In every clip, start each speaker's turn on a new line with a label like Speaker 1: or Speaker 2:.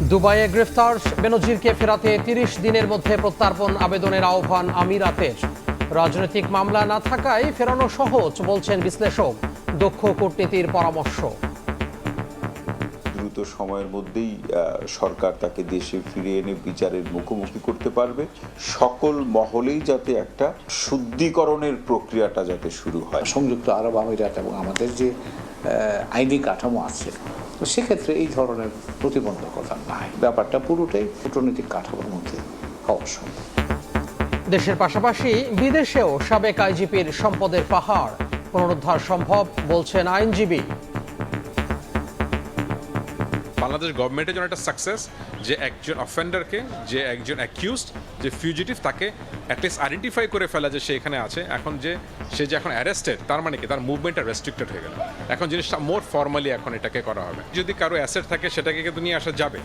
Speaker 1: দুবাইয়ে গ্রেফতার বেনজিরকে ফেরাতে ৩০ দিনের মধ্যে প্রত্যর্পণ আবেদনের আহ্বান আমিরাতের। রাজনৈতিক মামলা না থাকায় ফেরানো সহজ বলছেন বিশ্লেষক। দক্ষ কূটনীতির পরামর্শ।
Speaker 2: দ্রুত সময়ের মধ্যেই সরকার তাকে দেশে ফিরিয়ে এনে বিচারের মুখোমুখি করতে পারবে। সকল মহলেই যাতে একটা শুদ্ধিকরণের প্রক্রিয়াটা যাতে শুরু হয়।
Speaker 3: সংযুক্ত আরব আমিরাত এবং আমাদের যে আইনি কাঠামো আছে, তো সেক্ষেত্রে এই ধরনের প্রতিবন্ধকতা নাই। ব্যাপারটা পুরোটাই কূটনৈতিক কাঠামোর মধ্যে হওয়া সম্ভব।
Speaker 1: দেশের পাশাপাশি বিদেশেও সাবেক আইজিপির সম্পদের পাহাড় পুনরুদ্ধার সম্ভব বলছেন আইনজীবী।
Speaker 4: বাংলাদেশ গভর্নমেন্টের জন্য একটা সাকসেস যে একজন অফেন্ডারকে, যে একজন অ্যাকিউজড, যে ফিউজিটিভ, তাকে অ্যাটলিস্ট আইডেন্টিফাই করে ফেলা যে সে এখানে আছে। এখন সে যে এখন অ্যারেস্টেড, তার মানে কি তার মুভমেন্টটা রেস্ট্রিক্টেড হয়ে গেল। এখন জিনিসটা মোর ফর্মালি এখন এটাকে করা হবে। যদি কারো অ্যাসেট থাকে সেটাকে কিন্তু নিয়ে আসা যাবে।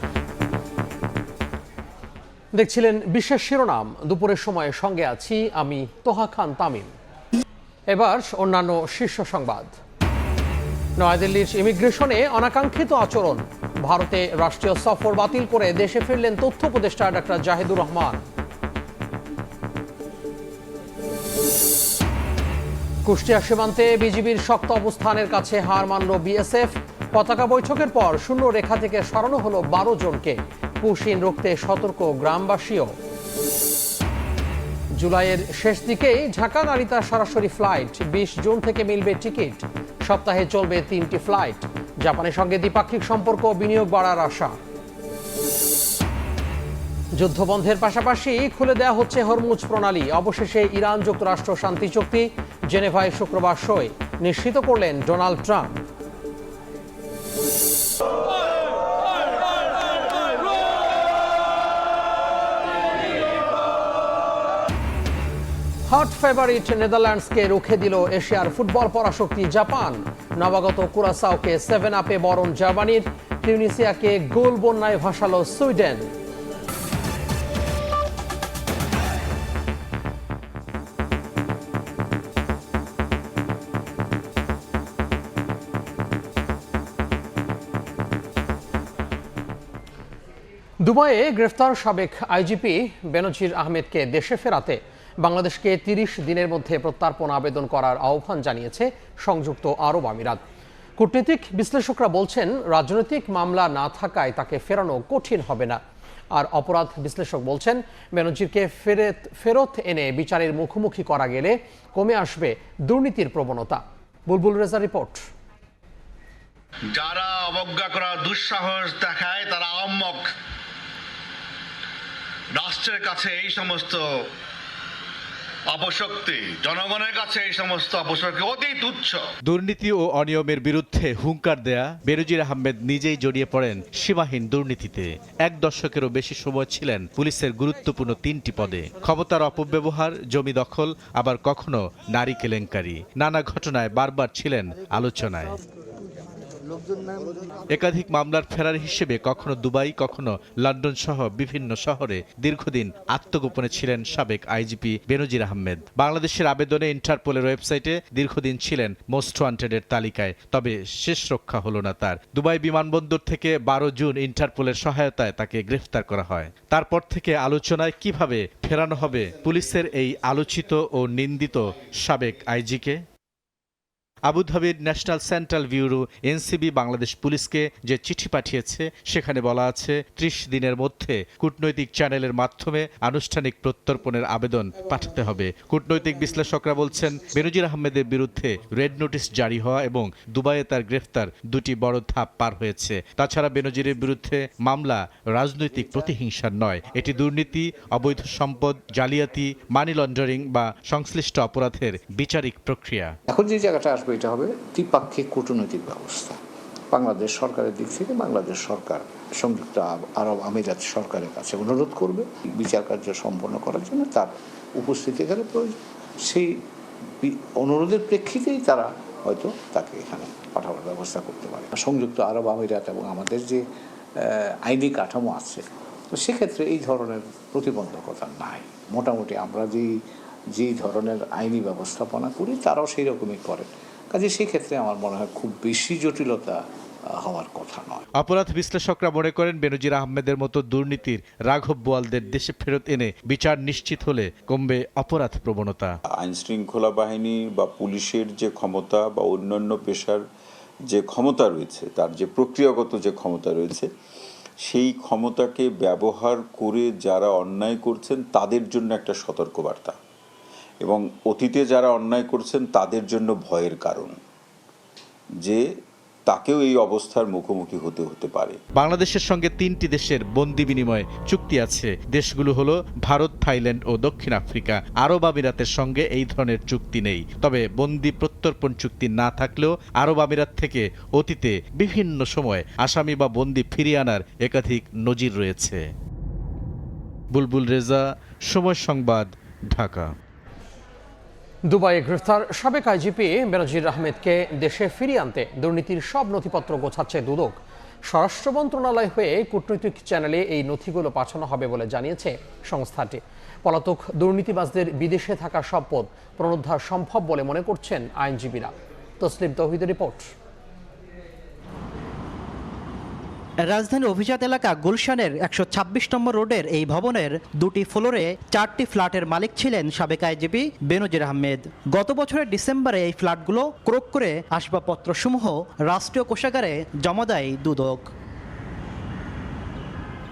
Speaker 1: দেখছিলেন বিশেষ শিরোনাম। দুপুরের সময় সঙ্গে আছি আমি তোহা খান তামিম। এবার অন্যান্য শীর্ষ সংবাদ। নয়াদিল্লির ইমিগ্রেশনে অনাকাঙ্ক্ষিত আচরণ। ভারতে রাষ্ট্রীয় সফর বাতিল করে দেশে ফিরলেন তথ্য উপদেষ্টা ডাক্তার জাহিদুর রহমান। কুষ্টিয়া সীমান্তে বিজিবির শক্ত অবস্থানের কাছে হার মানল বিএসএফ। পতাকা বৈঠকের পর শূন্য রেখা থেকে সরানো হলো ১২ জনকে। পুশিন রুখতে সতর্ক গ্রামবাসীও। জুলাইয়ের শেষ দিকেই ঢাকা নারিতা সরাসরি ফ্লাইট। ২০ জুন থেকে মিলবে টিকিট। সপ্তাহে চলবে ৩টি ফ্লাইট। জাপানের সঙ্গে দ্বিপাক্ষিক সম্পর্ক বিনিয়োগ বাড়ার আশা। যুদ্ধবন্ধের পাশাপাশি খুলে দেওয়া হচ্ছে হরমুজ প্রণালী। অবশেষে ইরান যুক্তরাষ্ট্র শান্তি চুক্তি জেনেভায় শুক্রবার সই নিশ্চিত করলেন ডোনাল্ড ট্রাম্প। হট ফেভারিট নেদারল্যান্ডসকে রুখে দিল এশিয়ার ফুটবল পরাশক্তি জাপান। নবাগত কুরাসাওকে 7 আপে বরণ জার্মানির। টিউনিসিয়াকে গোল বন্যায় ভাসালো সুইডেন। দুবাইয়ে গ্রেফতার সাবেক আইজিপি বেনজির আহমেদকে দেশে ফেরাতে বাংলাদেশকে ৩০ দিনের মধ্যে প্রত্যর্পণ আবেদন করার আহ্বান জানিয়েছে সংযুক্ত আরব আমিরাত। কূটনীতিক বিশ্লেষকরা বলছেন, রাজনৈতিক মামলা না থাকায় তাকে ফেরানো কঠিন হবে না। আর অপরাধ বিশ্লেষক বলছেন, বেনজিরকে ফেরত এনে বিচারের মুখোমুখি করা গেলে কমে আসবে দুর্নীতির প্রবণতা। বুলবুল রেজা রিপোর্ট।
Speaker 5: যারা অবজ্ঞা করার দুঃসাহস দেখায় তারা আহম্মক। রাষ্ট্রের কাছে এই সমস্ত অপশক্তি, জনগণের কাছে এই সমস্ত অপশক্তি অতি তুচ্ছ।
Speaker 6: দুর্নীতি ও অনিয়মের বিরুদ্ধে হুঙ্কার দেয়া বেনজির আহমেদ নিজেই জড়িয়ে পড়েন সীমাহীন দুর্নীতিতে। ১ দশকেরও বেশি সময় ছিলেন পুলিশের গুরুত্বপূর্ণ ৩টি পদে। ক্ষমতার অপব্যবহার, জমি দখল, আবার কখনো নারী কেলেঙ্কারি, নানা ঘটনায় বারবার ছিলেন আলোচনায়। একাধিক মামলার ফেরার হিসেবে কখনো দুবাই, কখনো লন্ডন সহ বিভিন্ন শহরে দীর্ঘদিন আত্মগোপনে ছিলেন সাবেক আইজিপি বেনজির আহমেদ। বাংলাদেশের আবেদনে ইন্টারপোলের ওয়েবসাইটে দীর্ঘদিন ছিলেন মোস্ট ওয়ান্টেডের তালিকায়, তবে শেষ রক্ষা হলো না তার। দুবাই বিমানবন্দর থেকে ১২ জুন ইন্টারপোলের সহায়তায় তাকে গ্রেফতার করা হয়। তারপর থেকে আলোচনায় কিভাবে ফেরানো হবে পুলিশের এই আলোচিত ও নিন্দিত সাবেক আইজিকে। আবুধাবির national central bureau NCB Bangladesh পুলিশকে যে চিঠি পাঠিয়েছে সেখানে বলা আছে ৩০ দিনের মধ্যে কূটনৈতিক চ্যানেলের মাধ্যমে আনুষ্ঠানিক প্রত্যর্পণের আবেদন পাঠাতে হবে। কূটনৈতিক বিশ্লেষকরা বলছেন, বেনজির আহমেদের বিরুদ্ধে রেড নোটিশ জারি হওয়া এবং দুবাইয়ে তার গ্রেফতার দুটি বড় ধাপ পার হয়েছে। তাছাড়া বেনজিরের বিরুদ্ধে মামলা রাজনৈতিক প্রতিহিংসার নয়, এটি দুর্নীতি, অবৈধ সম্পদ, জালিয়াতি, মানি লন্ডারিং বা সংশ্লিষ্ট অপরাধের বিচারিক প্রক্রিয়া।
Speaker 3: এখন যে জায়গাটা আসবে এটা হবে দ্বিপাক্ষিক কূটনৈতিক ব্যবস্থা। বাংলাদেশ সরকারের দিক থেকে বাংলাদেশ সরকার সংযুক্ত আরব আমিরাত সরকারের কাছে অনুরোধ করবে বিচার কার্য সম্পন্ন করার জন্য তার উপস্থিতি এখানে প্রয়োজন। সেই অনুরোধের প্রেক্ষিতেই তারা হয়তো তাকে এখানে পাঠানোর ব্যবস্থা করতে পারে। সংযুক্ত আরব আমিরাত এবং আমাদের যে আইনি কাঠামো আছে, তো সেক্ষেত্রে এই ধরনের প্রতিবন্ধকতা নাই। মোটামুটি আমরা যেই ধরনের আইনি ব্যবস্থাপনা করি তারাও সেই রকমই করেন। কাজে সেই ক্ষেত্রে আমার মনে হয় খুব বেশি জটিলতা হওয়ার কথা নয়।
Speaker 6: অপরাধ বিশ্লেষকরা মনে করেন বেনজির আহমেদের মতো দুর্নীতির রাঘব বোয়ালদের দেশে ফেরত এনে বিচার নিশ্চিত হলে কমবে অপরাধ প্রবণতা।
Speaker 2: আইন শৃঙ্খলা বাহিনী বা পুলিশের যে ক্ষমতা বা অন্যান্য পেশার যে ক্ষমতা রয়েছে, তার যে প্রক্রিয়াগত যে ক্ষমতা রয়েছে, সেই ক্ষমতাকে ব্যবহার করে যারা অন্যায় করছেন তাদের জন্য একটা সতর্কবার্তা, এবং অতীতে যারা অন্যায় করছেন তাদের জন্য ভয়ের কারণ যে তাকেও এই অবস্থার মুখোমুখি হতে পারে।
Speaker 6: বাংলাদেশের সঙ্গে 3টি দেশের বন্দি বিনিময় চুক্তি আছে। দেশগুলো হলো ভারত, থাইল্যান্ড ও দক্ষিণ আফ্রিকা। আরব আমিরাতের সঙ্গে এই ধরনের চুক্তি নেই। তবে বন্দি প্রত্যর্পণ চুক্তি না থাকলেও আরব আমিরাত থেকে অতীতে বিভিন্ন সময় আসামি বা বন্দি ফিরিয়ে আনার একাধিক নজির রয়েছে। বুলবুল রেজা, সময় সংবাদ, ঢাকা।
Speaker 1: দুবাইয়ে গ্রেফতার সাবেক আইজিপি বেনজির আহমেদকে দেশে ফিরিয়ে আনতে দুর্নীতির সব নথিপত্র গোছাচ্ছে দুদক। স্বরাষ্ট্র মন্ত্রণালয় হয়ে কূটনৈতিক চ্যানেলে এই নথিগুলো পাঠানো হবে বলে জানিয়েছে সংস্থাটি। পলাতক দুর্নীতিবাজদের বিদেশে থাকা সব পদ পুনরুদ্ধার সম্ভব বলে মনে করছেন আইনজীবীরা। তসলিম তৌহিদের রিপোর্ট।
Speaker 7: রাজধানী অভিজাত এলাকা গুলশানের 126 নম্বর রোডের এই ভবনের 2টি ফ্লোরে 4টি ফ্ল্যাটের মালিক ছিলেন সাবেক আইজিপি বেনজির আহমেদ। গত বছরের ডিসেম্বরে এই ফ্ল্যাটগুলো ক্রয় করে আসবাবপত্রসমূহ রাষ্ট্রীয় কোষাগারে জমা দেয় দুদক।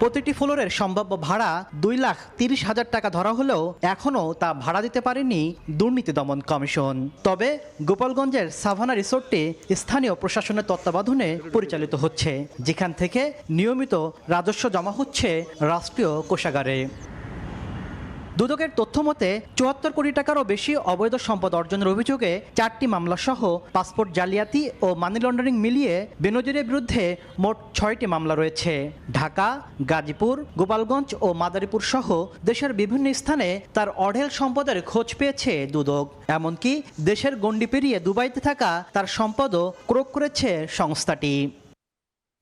Speaker 7: প্রতিটি ফ্লোরের সম্ভাব্য ভাড়া 2,30,000 টাকা ধরা হলেও এখনও তা ভাড়া দিতে পারেনি দুর্নীতি দমন কমিশন। তবে গোপালগঞ্জের সাভানা রিসোর্টটি স্থানীয় প্রশাসনের তত্ত্বাবধানে পরিচালিত হচ্ছে, যেখান থেকে নিয়মিত রাজস্ব জমা হচ্ছে রাষ্ট্রীয় কোষাগারে। দুদকের তথ্য মতে 74 কোটি টাকারও বেশি অবৈধ সম্পদ অর্জনের অভিযোগে 4টি মামলা সহ পাসপোর্ট জালিয়াতি ও মানি লন্ডারিং মিলিয়ে বেনজিরের বিরুদ্ধে মোট 6টি মামলা রয়েছে। ঢাকা, গাজীপুর, গোপালগঞ্জ ও মাদারীপুর সহ দেশের বিভিন্ন স্থানে তার অঢেল সম্পদের খোঁজ পেয়েছে দুদক। এমনকি দেশের গণ্ডি পেরিয়ে দুবাইতে থাকা তার সম্পদও ক্রয় করেছে সংস্থাটি।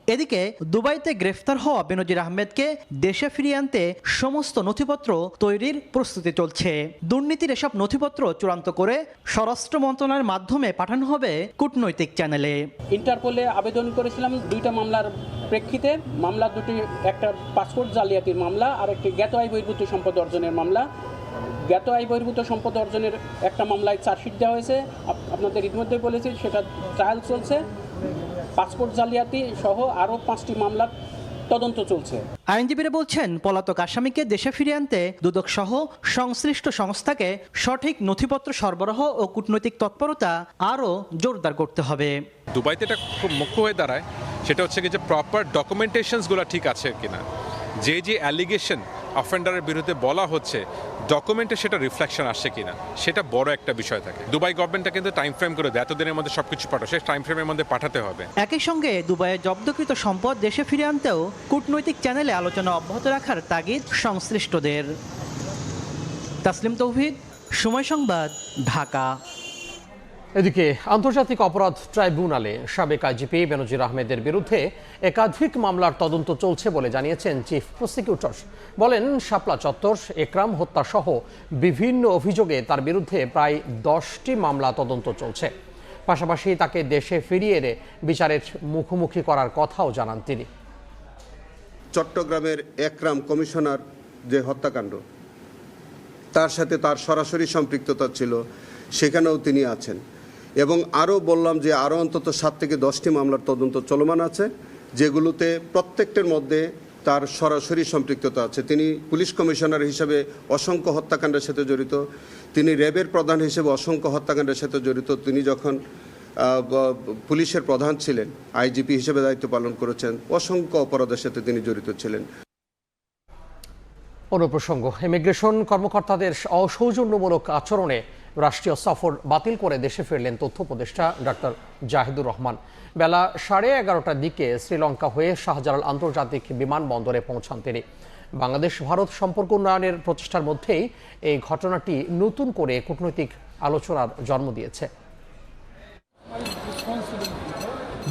Speaker 7: এদিকে দুবাইতে গ্রেফতার হওয়া বেনজির আহমেদকে দেশে ফিরিয়ে আনতে সমস্ত নথিপত্র তৈরির প্রস্তুতি চলছে। দুর্নীতির এসব নথিপত্র চূড়ান্ত করে স্বরাষ্ট্র মন্ত্রণালয়ের মাধ্যমে পাঠানো হবে কূটনৈতিক চ্যানেলে।
Speaker 8: ইন্টারপোলে আবেদন করেছিলাম 2টা মামলার প্রেক্ষিতে। মামলা দুটি, একটা পাসপোর্ট জালিয়াতির মামলা আর একটি জ্ঞাত আয় বহির্ভূত সম্পদ অর্জনের মামলা। জ্ঞাত আয় বহির্ভূত সম্পদ অর্জনের একটা মামলায় চার্জশিট দেওয়া হয়েছে, আপনাদের ইতিমধ্যে বলেছি, সেটা ট্রায়াল চলছে। পাসপোর্ট জালিয়াতি সহ আরও 5টি মামলার তদন্ত চলছে।
Speaker 7: আইনজীবীরা বলছেন, পলাতক আসামিকে দেশে ফিরিয়ে আনতে দুদক সহ সংশ্লিষ্ট সংস্থাকে সঠিক নথিপত্র সরবরাহ ও কূটনৈতিক তৎপরতা আরও জোরদার করতে হবে।
Speaker 4: দুবাইতে এটা খুব মুখ্য হয়ে দাঁড়ায়, সেটা হচ্ছে কি যে প্রপার ডকুমেন্টেশনসগুলো ঠিক আছে কিনা, যে অ্যালিগেশন অফেন্ডারের বিরুদ্ধে বলা হচ্ছে ডকুমেন্টে সেটা রিফ্লেকশন আসছে কিনা, সেটা বড় একটা বিষয় থাকে। দুবাই গভর্নমেন্টটা কিন্তু টাইম ফ্রেম করে দেয়, এতদিনের মধ্যে সবকিছু পাঠাও, সেই টাইম ফ্রেমের মধ্যে পাঠাতে হবে।
Speaker 7: একই সঙ্গে দুবাইয়ে জব্দকৃত সম্পদ দেশে ফিরে আনতেও কূটনৈতিক চ্যানেলে আলোচনা অব্যাহত রাখার তাগিদ সংশ্লিষ্টদের। তাসলিম তৌহিদ, সময় সংবাদ, ঢাকা।
Speaker 1: এদিকে আন্তর্জাতিক অপরাধ ট্রাইব্যুনালে সাবেক আইজিপি বেনজির আহমেদের বিরুদ্ধে একাধিক মামলার তদন্ত চলছে বলে জানিয়েছেন চিফ প্রসিকিউটর। বলেন, শাপলা চত্বর, একরাম হত্যা সহ বিভিন্ন অভিযোগে তার বিরুদ্ধে প্রায় 10টি মামলা তদন্ত চলছে। পাশাপাশি তাকে দেশে ফিরিয়ে এনে বিচারের মুখোমুখি করার কথাও জানান তিনি।
Speaker 9: চট্টগ্রামের একরাম কমিশনার যে হত্যাকাণ্ড, তার সাথে তার সরাসরি সম্পৃক্ততা ছিল, সেখানেও তিনি আছেন। এবং আরও বললাম যে আরও অন্তত 7 থেকে 10টি মামলার তদন্ত চলমান আছে, যেগুলোতে প্রত্যেকটার মধ্যে তার সরাসরি সম্পৃক্ততা আছে। তিনি পুলিশ কমিশনার হিসেবে অসংখ্য হত্যাকাণ্ডের সাথে জড়িত, তিনি র্যাবের প্রধান হিসেবে অসংখ্য হত্যাকাণ্ডের সাথে জড়িত, তিনি যখন পুলিশের প্রধান ছিলেন, আইজিপি হিসেবে দায়িত্ব পালন করেছেন, অসংখ্য অপরাধের সাথে তিনি জড়িত ছিলেন।
Speaker 1: অন্য প্রসঙ্গ, ইমিগ্রেশন কর্মকর্তাদের অসৌজন্যমূলক আচরণে রাষ্ট্রীয় সফর বাতিল করে দেশে ফিরলেন তথ্য উপদেষ্টা ডক্টর জাহিদুর রহমান। বেলা 11:30টার দিকে শ্রীলঙ্কা হয়ে শাহজালাল আন্তর্জাতিক বিমানবন্দরে পৌঁছান তিনি। বাংলাদেশ ভারত সম্পর্ক উন্নয়নের প্রচেষ্টার মধ্যেই এই ঘটনাটি নতুন করে কূটনৈতিক আলোচনার জন্ম দিয়েছে।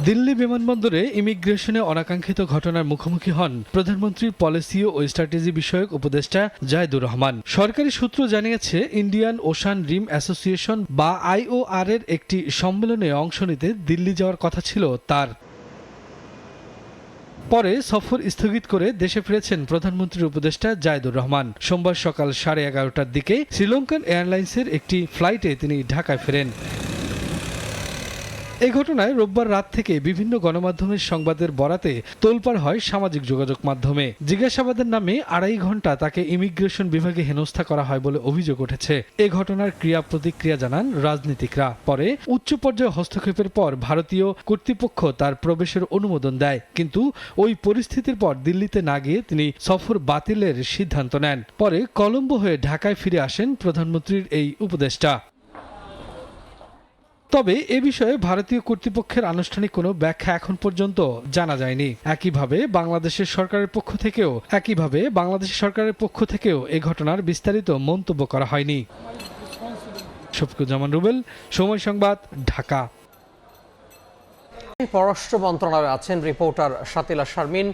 Speaker 10: দিল্লি বিমানবন্দরে ইমিগ্রেশনে অনাকাঙ্ক্ষিত ঘটনার মুখোমুখি হন প্রধানমন্ত্রীর পলিসি ও স্ট্র্যাটেজি বিষয়ক উপদেষ্টা জাহিদুর রহমান। সরকারি সূত্র জানিয়েছে, ইন্ডিয়ান ওশান রিম অ্যাসোসিয়েশন বা IOR এর একটি সম্মেলনে অংশ নিতে দিল্লি যাওয়ার কথা ছিল তার। পরে সফর স্থগিত করে দেশে ফিরেছেন প্রধানমন্ত্রীর উপদেষ্টা জায়েদুর রহমান। সোমবার সকাল 11:30টার দিকে শ্রীলঙ্কান এয়ারলাইন্সের একটি ফ্লাইটে তিনি ঢাকায় ফেরেন। এই ঘটনায় রোববার রাত থেকে বিভিন্ন গণমাধ্যমের সংবাদের বরাতে তোলপাড় হয় সামাজিক যোগাযোগ মাধ্যমে। জিজ্ঞাসাবাদের নামে 2.5 ঘন্টা তাকে ইমিগ্রেশন বিভাগে হেনস্থা করা হয় বলে অভিযোগ উঠেছে। এ ঘটনার ক্রিয়া প্রতিক্রিয়া জানান রাজনীতিকরা। পরে উচ্চ পর্যায়ে হস্তক্ষেপের পর ভারতীয় কর্তৃপক্ষ তার প্রবেশের অনুমোদন দেয়, কিন্তু ওই পরিস্থিতির পর দিল্লিতে না গিয়ে তিনি সফর বাতিলের সিদ্ধান্ত নেন। পরে কলম্বো হয়ে ঢাকায় ফিরে আসেন প্রধানমন্ত্রীর এই উপদেষ্টা। তবে এ বিষয়ে ভারতীয় কর্তৃপক্ষের আনুষ্ঠানিক কোনো ব্যাখ্যা এখন পর্যন্ত জানা যায়নি। একইভাবে বাংলাদেশের সরকারের পক্ষ থেকেও এ ঘটনার বিস্তারিত মন্তব্য করা হয়নি। শফিকুজ্জামান রুবেল, সময় সংবাদ, ঢাকা।
Speaker 1: পররাষ্ট্র মন্ত্রণালয়ে আছেন রিপোর্টার শাতিলা শারমিন।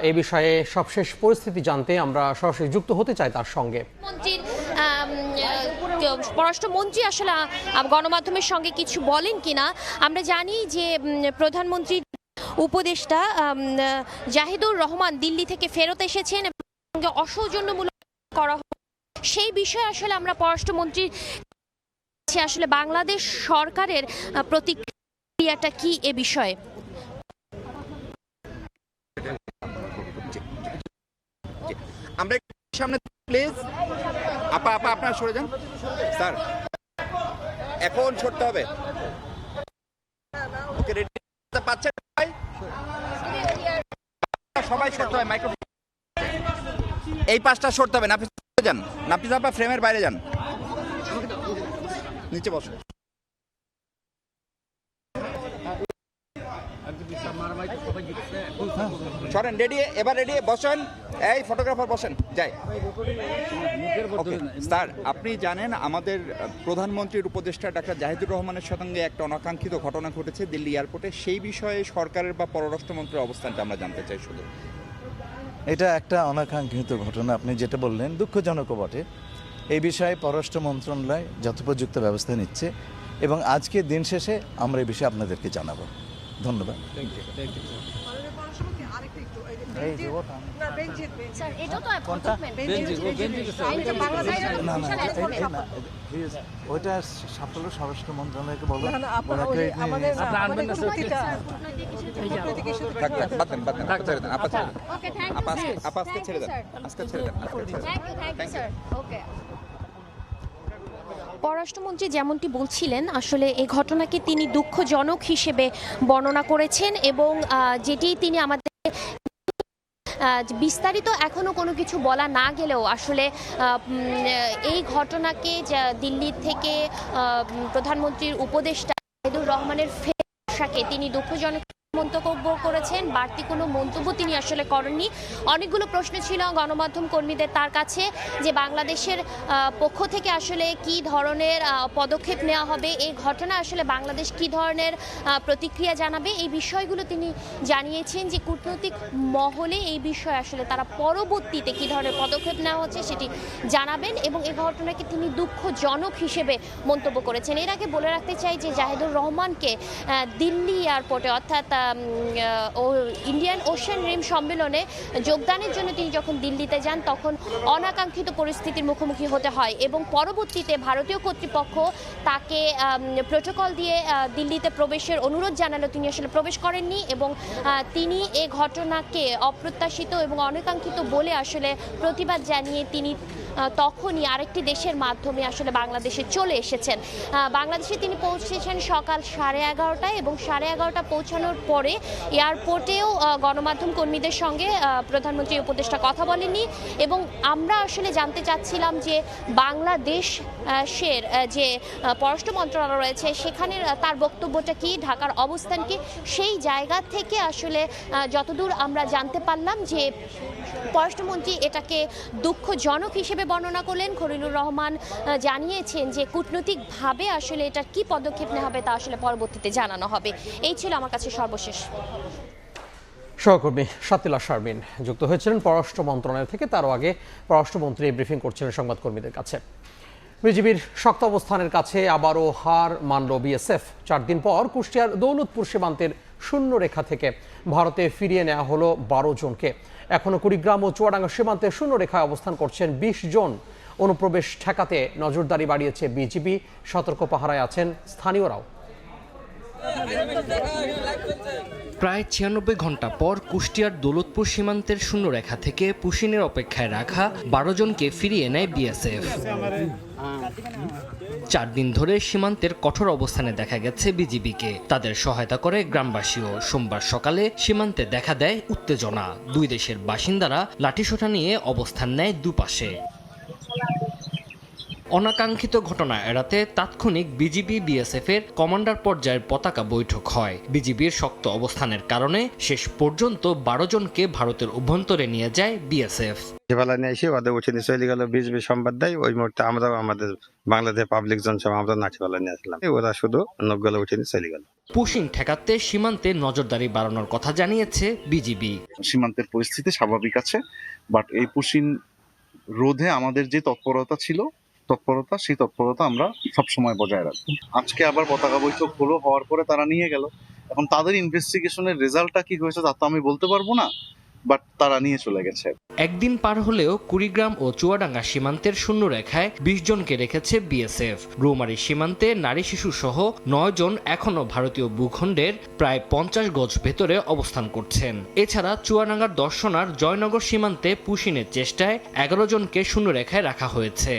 Speaker 1: এই বিষয়ে সবশেষ পরিস্থিতি জানতে আমরা সরাসরি যুক্ত হতে চাই তার সঙ্গে।
Speaker 11: পররাষ্ট্রমন্ত্রী আসলে গণমাধ্যমের সঙ্গে কিছু বলেন কিনা। আমরা জানি যে প্রধানমন্ত্রী উপদেষ্টা জাহিদুর রহমান দিল্লি থেকে ফেরত এসেছেন এবং অসৌজন্যমূলক করা সেই বিষয়ে আসলে আমরা পররাষ্ট্রমন্ত্রীর আসলে বাংলাদেশ সরকারের প্রতিক্রিয়াটা কি এ বিষয়ে।
Speaker 12: আমরা সামনে প্লিজ আপা আপনারা সরে যান স্যার, এখন সরতে হবে। ওকে রেডি পাচ্ছেন সবাই সরতে হবে, মাইক্রোফোন এই পাশটা সরতে হবে। নাফিস যান, নাফিস আপা ফ্রেমের বাইরে যান, নিচে বসুন। সরেন, রেডি, এবার রেডি, বসেন। এই ফটোগ্রাফার বসেন, যাই। স্যার, আপনি জানেন আমাদের প্রধানমন্ত্রীর উপদেষ্টা ডাক্তার জাহিদুর রহমানের সঙ্গে একটা অনাকাঙ্ক্ষিত ঘটনা ঘটেছে দিল্লি এয়ারপোর্টে। সেই বিষয়ে সরকারের বা পররাষ্ট্রমন্ত্রীর অবস্থানটা আমরা জানতে চাই শুধু।
Speaker 13: এটা একটা অনাকাঙ্ক্ষিত ঘটনা, আপনি যেটা বললেন দুঃখজনকও বটে। এই বিষয়ে পররাষ্ট্র মন্ত্রণালয় যথোপযুক্ত ব্যবস্থা নিচ্ছে এবং আজকে দিন শেষে আমরা এই বিষয়ে আপনাদেরকে জানাবো। ধন্যবাদ। ওইটা সাফল্য স্বরাষ্ট্র মন্ত্রণালয়কে বলো।
Speaker 11: পররাষ্ট্রমন্ত্রী যেমনটি বলছিলেন, আসলে এই ঘটনাকে তিনি দুঃখজনক হিসেবে বর্ণনা করেছেন এবং যেটি তিনি আমাদের বিস্তারিত এখনো কোনো কিছু বলা না গেলেও আসলে এই ঘটনাকে দিল্লি থেকে প্রধানমন্ত্রীর উপদেষ্টা জাহিদুর রহমানের ফেরাকে তিনি দুঃখজনক মন্তব্য করেছেন। বাড়তি কোনো মন্তব্য তিনি আসলে করেননি। অনেকগুলো প্রশ্ন ছিল গণমাধ্যম কর্মীদের তার কাছে যে বাংলাদেশের পক্ষ থেকে আসলে কি ধরনের পদক্ষেপ নেওয়া হবে, এই ঘটনা আসলে বাংলাদেশ কি ধরনের প্রতিক্রিয়া জানাবে, এই বিষয়গুলো তিনি জানিয়েছেন যে কূটনৈতিক মহলে এই বিষয়ে আসলে তারা পরবর্তীতে কি ধরনের পদক্ষেপ নেওয়া হচ্ছে সেটি জানাবেন এবং এই ঘটনাকে তিনি দুঃখজনক হিসেবে মন্তব্য করেছেন। এর আগে বলে রাখতে চাই যে জাহিদুর রহমানকে দিল্লি এয়ারপোর্টে অর্থাৎ ইন্ডিয়ান ওশেন রিম সম্মেলনে যোগদানের জন্য তিনি যখন দিল্লিতে যান তখন অনাকাঙ্ক্ষিত পরিস্থিতির মুখোমুখি হতে হয় এবং পরবর্তীতে ভারতীয় কর্তৃপক্ষ তাকে প্রোটোকল দিয়ে দিল্লিতে প্রবেশের অনুরোধ জানালো, তিনি আসলে প্রবেশ করেননি এবং তিনি এ ঘটনাকে অপ্রত্যাশিত এবং অনাকাঙ্ক্ষিত বলে আসলে প্রতিবাদ জানিয়ে তিনি তখনই আরেকটি দেশের মাধ্যমে আসলে বাংলাদেশে চলে এসেছেন। বাংলাদেশে তিনি পৌঁছেছেন সকাল 11:30টায় এবং 11:30 পৌঁছানোর পরে এয়ারপোর্টেও গণমাধ্যম কর্মীদের সঙ্গে প্রধানমন্ত্রী উপদেষ্টা কথা বলেননি এবং আমরা আসলে জানতে চাচ্ছিলাম যে বাংলাদেশের যে পররাষ্ট্র মন্ত্রণালয় রয়েছে সেখানে তার বক্তব্যটা কি, ঢাকার অবস্থান কি। সেই জায়গা থেকে আসলে যতদূর আমরা জানতে পারলাম যে পররাষ্ট্রমন্ত্রী এটাকে দুঃখজনক হিসেবে বর্ণনা করলেন। খলিলুর রহমান জানিয়েছেন যে কূটনৈতিকভাবে আসলে এটার কি পদক্ষেপ নেওয়া হবে তা আসলে পরবর্তীতে জানানো হবে। এই ছিল আমার কাছে সর্বশেষ।
Speaker 1: সহকর্মী শাতিলা শারমিন যুক্ত হয়েছিলেন পররাষ্ট্র মন্ত্রণালয় থেকে। তারও আগে পররাষ্ট্রমন্ত্রী ব্রিফিং করছিলেন সংবাদকর্মীদের কাছে। বিজিবির শক্ত অবস্থানের কাছে আবারও হার মানল বিএসএফ। 4 দিন পর কুষ্টিয়ার দৌলতপুর সীমান্তের শূন্য রেখা থেকে ভারতে ফিরিয়ে নেওয়া হলো 12 জনকে। এখনও কুড়িগ্রাম ও চুয়াডাঙ্গা সীমান্তে শূন্য রেখায় অবস্থান করছেন 20 জন। অনুপ্রবেশ ঠেকাতে নজরদারি বাড়িয়েছে বিজিবি, সতর্ক পাহারায় আছেন স্থানীয়রাও।
Speaker 14: প্রায় 96 ঘন্টা পর কুষ্টিয়ার দৌলতপুর সীমান্তের শূন্যরেখা থেকে পুশিনের অপেক্ষায় রাখা 12 জনকে ফিরিয়ে নেয় বিএসএফ। 4 দিন ধরে সীমান্তের কঠোর অবস্থানে দেখা গেছে বিজিবিকে। তাদের সহায়তা করে গ্রামবাসীও। সোমবার সকালে সীমান্তে দেখা দেয় উত্তেজনা। দুই দেশের বাসিন্দারা লাঠিসোঁটা নিয়ে অবস্থান নেয় দুপাশে। অনাকাঙ্ক্ষিত ঘটনা এড়াতে তাৎক্ষণিক বিজিবি বিএসএফ এর কমান্ডার পর্যায়ের পতাকা বৈঠক হয়। বিজিবির শক্ত অবস্থানের কারণে শেষ পর্যন্ত 12 জনকে ভারতের অভ্যন্তরে নিয়ে যায় বিএসএফ।
Speaker 15: এসে ওদের উঠে নিয়ে চলে গেল, বিজিবি সংবাদ দেয়। ওই মুহূর্তে আমরাও আমাদের বাংলাদেশ পাবলিক জন সব আমরা নাঠিবালা নিয়ে আসলাম। ওরা শুধু নখগুলো উঠে নিয়ে চলে গেল।
Speaker 14: পুশিং ঠেকাতে সীমান্তে নজরদারি বাড়ানোর কথা জানিয়েছে বিজিবি।
Speaker 16: সীমান্তের পরিস্থিতি স্বাভাবিক আছে, বাট এই পুশিং রোধে আমাদের যে সেই তৎপরতা আমরা সবসময় বজায় রাখবো। আজকে আবার পতাকা বৈঠক হওয়ার পরে তারা নিয়ে গেল। এখন তাদের ইনভেস্টিগেশনের রেজাল্টটা কি হয়েছে তা তো আমি বলতে পারবো না, বাট তারা নিয়ে চলে গেছে।
Speaker 14: একদিন পার হলেও কুড়িগ্রাম ও চুয়াডাঙ্গা সীমান্তের শূন্যরেখায় 20 জনকে রেখেছে বিএসএফ। রৌমারী সীমান্তে নারী শিশু সহ 9 জন এখনও ভারতীয় ভূখণ্ডের প্রায় 50 গজ ভেতরে অবস্থান করছেন। এছাড়া চুয়াডাঙ্গার দর্শনার জয়নগর সীমান্তে পুশিনের চেষ্টায় 11 জনকে শূন্যরেখায় রাখা হয়েছে।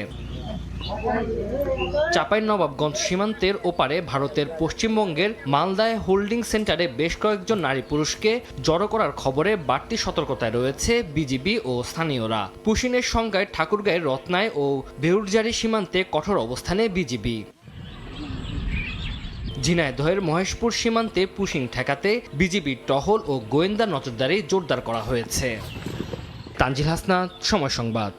Speaker 14: চাঁপাইনবাবগঞ্জ সীমান্তের ওপারে ভারতের পশ্চিমবঙ্গের মালদায় হোল্ডিং সেন্টারে বেশ কয়েকজন নারী পুরুষকে জড়ো করার খবরে বাড়তি সতর্কতায় রয়েছে বিজিবি ও স্থানীয়রা। পুশিনের সংজ্ঞায় ঠাকুরগাঁয়ের রত্নায় ও বেউরজারি সীমান্তে কঠোর অবস্থানে বিজিবি। ঝিনাইদহের মহেশপুর সীমান্তে পুশিং ঠেকাতে বিজিবির টহল ও গোয়েন্দা নজরদারি জোরদার করা হয়েছে। তানজিল হাসনাত, সময় সংবাদ।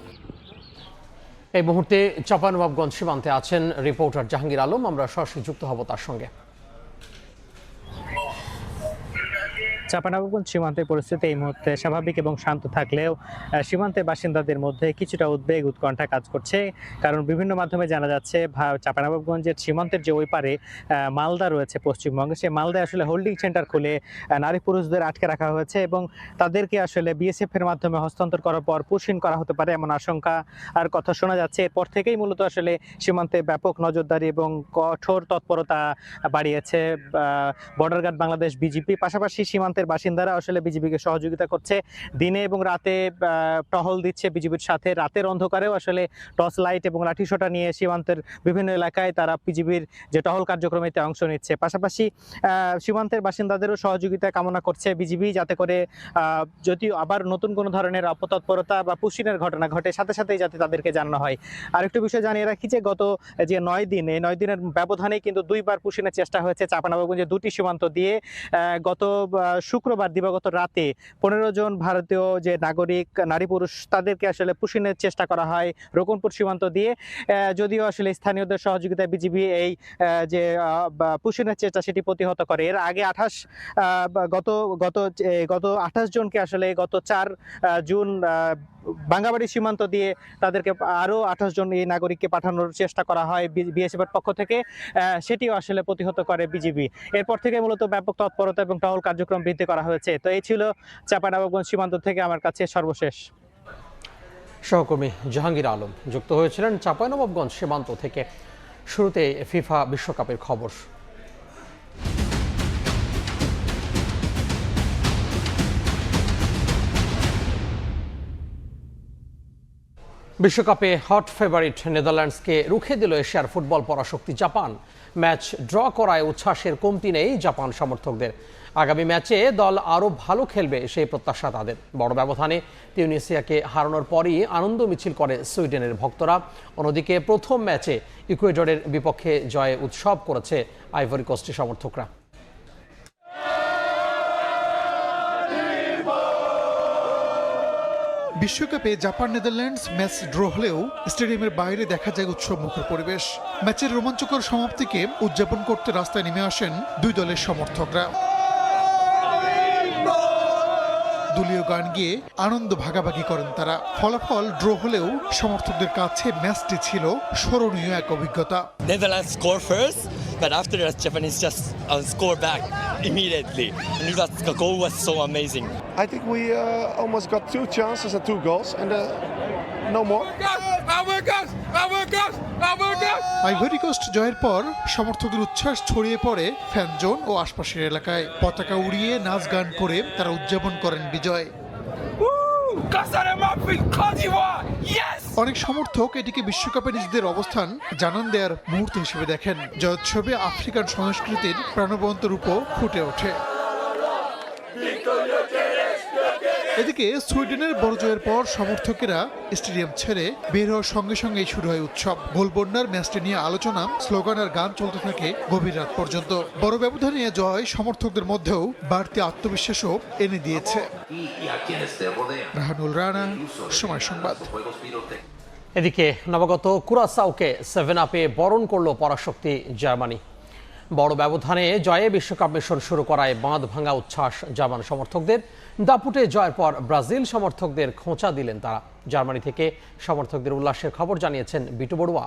Speaker 1: এই মুহূর্তে চাঁপাইনবাবগঞ্জ সীমান্তে আছেন রিপোর্টার জাহাঙ্গীর আলম। আমরা সরাসরি যুক্ত হব তার সঙ্গে।
Speaker 17: চাঁপাইনবাবগঞ্জ সীমান্তের পরিস্থিতি এই মুহূর্তে স্বাভাবিক এবং শান্ত থাকলেও সীমান্তের বাসিন্দাদের মধ্যে কিছুটা উদ্বেগ উৎকণ্ঠা কাজ করছে। কারণ বিভিন্ন মাধ্যমে জানা যাচ্ছে চাঁপাইনবাবগঞ্জের সীমান্তের যে ওই পারে মালদা রয়েছে পশ্চিমবঙ্গে, সেই মালদায় আসলে হোল্ডিং সেন্টার খুলে নারী পুরুষদের আটকে রাখা হয়েছে এবং তাদেরকে আসলে বিএসএফ এর মাধ্যমে হস্তান্তর করার পর পুশিং করা হতে পারে এমন আশঙ্কা আর কথা শোনা যাচ্ছে। এরপর থেকেই মূলত আসলে সীমান্তে ব্যাপক নজরদারি এবং কঠোর তৎপরতা বাড়িয়েছে বর্ডার গার্ড বাংলাদেশ বিজিবি। পাশাপাশি সীমান্তের বাসিন্দারা আসলে বিজিবিকে সহযোগিতা করছে, দিনে এবং রাতে টহল দিচ্ছে বিজিবির সাথে। রাতের অন্ধকারেও আসলে টর্চ লাইট এবং লাঠিসোঁটা নিয়ে সীমান্তের বিভিন্ন এলাকায় তারা বিজিবির যে টহল কার্যক্রমেতে অংশ নিচ্ছে। পাশাপাশি সীমান্তের বাসিন্দাদেরও সহযোগিতা কামনা করছে বিজিবি, যাতে করে যদি আবার নতুন কোনো ধরনের অপতৎপরতা বা পুশিনের ঘটনা ঘটে সাথে সাথেই যাতে তাদেরকে জানানো হয়। আরেকটু বিষয় জানিয়ে রাখি যে গত যে 9 দিন, এই 9 দিনের ব্যবধানে কিন্তু 2 বার পুশিনের চেষ্টা হয়েছে চাঁপাইনবাবগঞ্জে 2টি সীমান্ত দিয়ে। গত শুক্রবার দিবাগত রাতে 15 জন ভারতীয় যে নাগরিক নারী পুরুষ তাদেরকে আসলে পুশিনের চেষ্টা করা হয় রোকনপুর সীমান্ত দিয়ে। যদিও আসলে স্থানীয়দের সহযোগিতায় বিজিবি এই যে পুশিনের চেষ্টা সেটি প্রতিহত করে। এর আগে গত 28 জনকে আসলে গত 4 জুন বাঙ্গাবাড়ি সীমান্ত দিয়ে তাদেরকে আরও 28 জন এই নাগরিককে পাঠানোর চেষ্টা করা হয় বিএসএফ এর পক্ষ থেকে, সেটিও আসলে প্রতিহত করে বিজিবি। এরপর থেকে মূলত ব্যাপক তৎপরতা এবং টহল কার্যক্রম বৃদ্ধি করা হয়েছে। তো এই ছিল চাঁপাইনবাবগঞ্জ সীমান্ত থেকে আমার কাছে সর্বশেষ।
Speaker 1: সহকর্মী জাহাঙ্গীর আলম যুক্ত হয়েছিলেন চাঁপাইনবাবগঞ্জ সীমান্ত থেকে। শুরুতে ফিফা বিশ্বকাপের খবর। বিশ্বকাপে হট ফেভারিট নেদারল্যান্ডসকে রুখে দিল এশিয়ার ফুটবল পরাশক্তি জাপান। ম্যাচ ড্র করায় উচ্ছ্বাসের কমতি নেই জাপান সমর্থকদের। আগামী ম্যাচে দল আরও ভালো খেলবে সেই প্রত্যাশা তাদের। বড় ব্যবধানে তিউনিসিয়াকে হারানোর পরই আনন্দ মিছিল করে সুইডেনের ভক্তরা। অন্যদিকে প্রথম ম্যাচে ইকুয়েডরের বিপক্ষে জয়ে উৎসব করেছে আইভরি কোস্টের সমর্থকরা।
Speaker 18: বিশ্বকাপে জাপান নেদারল্যান্ডস ম্যাচ ড্র হলেও স্টেডিয়ামের বাইরে দেখা যায় উৎসবমুখর পরিবেশ। ম্যাচের রোমাঞ্চকর সমাপ্তিকে উদযাপন করতে রাস্তায় নেমে আসেন দুই দলের সমর্থকরা। দলীয় গান গিয়ে আনন্দ ভাগাভাগি করেন তারা। ফলাফল ড্র হলেও সমর্থকদের কাছে ম্যাচটি ছিল স্মরণীয় এক অভিজ্ঞতা।
Speaker 19: Netherlands score first, but after that, Japanese just scored back immediately, and the goal was so amazing.
Speaker 20: I think we almost got 2 chances and 2 goals, and no more.
Speaker 18: Ivory Coast জয়ের পর সমর্থকদের উচ্ছ্বাস ছড়িয়ে পড়ে ফ্যান জোন ও আশপাশের এলাকায়। পতাকা উড়িয়ে নাচ গান করে তারা উদযাপন করেন বিজয়। অনেক সমর্থক এটিকে বিশ্বকাপে নিজেদের অবস্থান জানান দেওয়ার মুহূর্ত হিসেবে দেখেন। জয়োৎসবে আফ্রিকান সংস্কৃতির প্রাণবন্ত রূপও ফুটে ওঠে। এদিকে সুইডেনের বড় জয়ের পর সমর্থকেরা স্টেডিয়াম ছেড়ে বের হওয়ার সঙ্গে সঙ্গেই শুরু হয় উৎসব। গোলবন্যার ম্যাচটি নিয়ে আলোচনা, স্লোগান আর গান চলতে থাকে গভীর রাত পর্যন্ত। বড় ব্যবধানে জয় সমর্থকদের মধ্যেও বাড়তি আত্মবিশ্বাসও এনে দিয়েছে। রাহানুল রানা, সময় সংবাদ।
Speaker 1: এদিকে নবাগত কুরাসাওকে 7 আপে বরণ করল পরাশক্তি জার্মানি। বড় ব্যবধানে জয়ে বিশ্বকাপ মিশন শুরু করায় বাঁধ ভাঙা উচ্ছ্বাস জার্মান সমর্থকদের। দাপুটে জয়ের পর ব্রাজিল সমর্থকদের খোঁচা দিলেন তারা। জার্মানি থেকে সমর্থকদের উল্লাসের খবর জানিয়েছেন বিটু বড়ুয়া।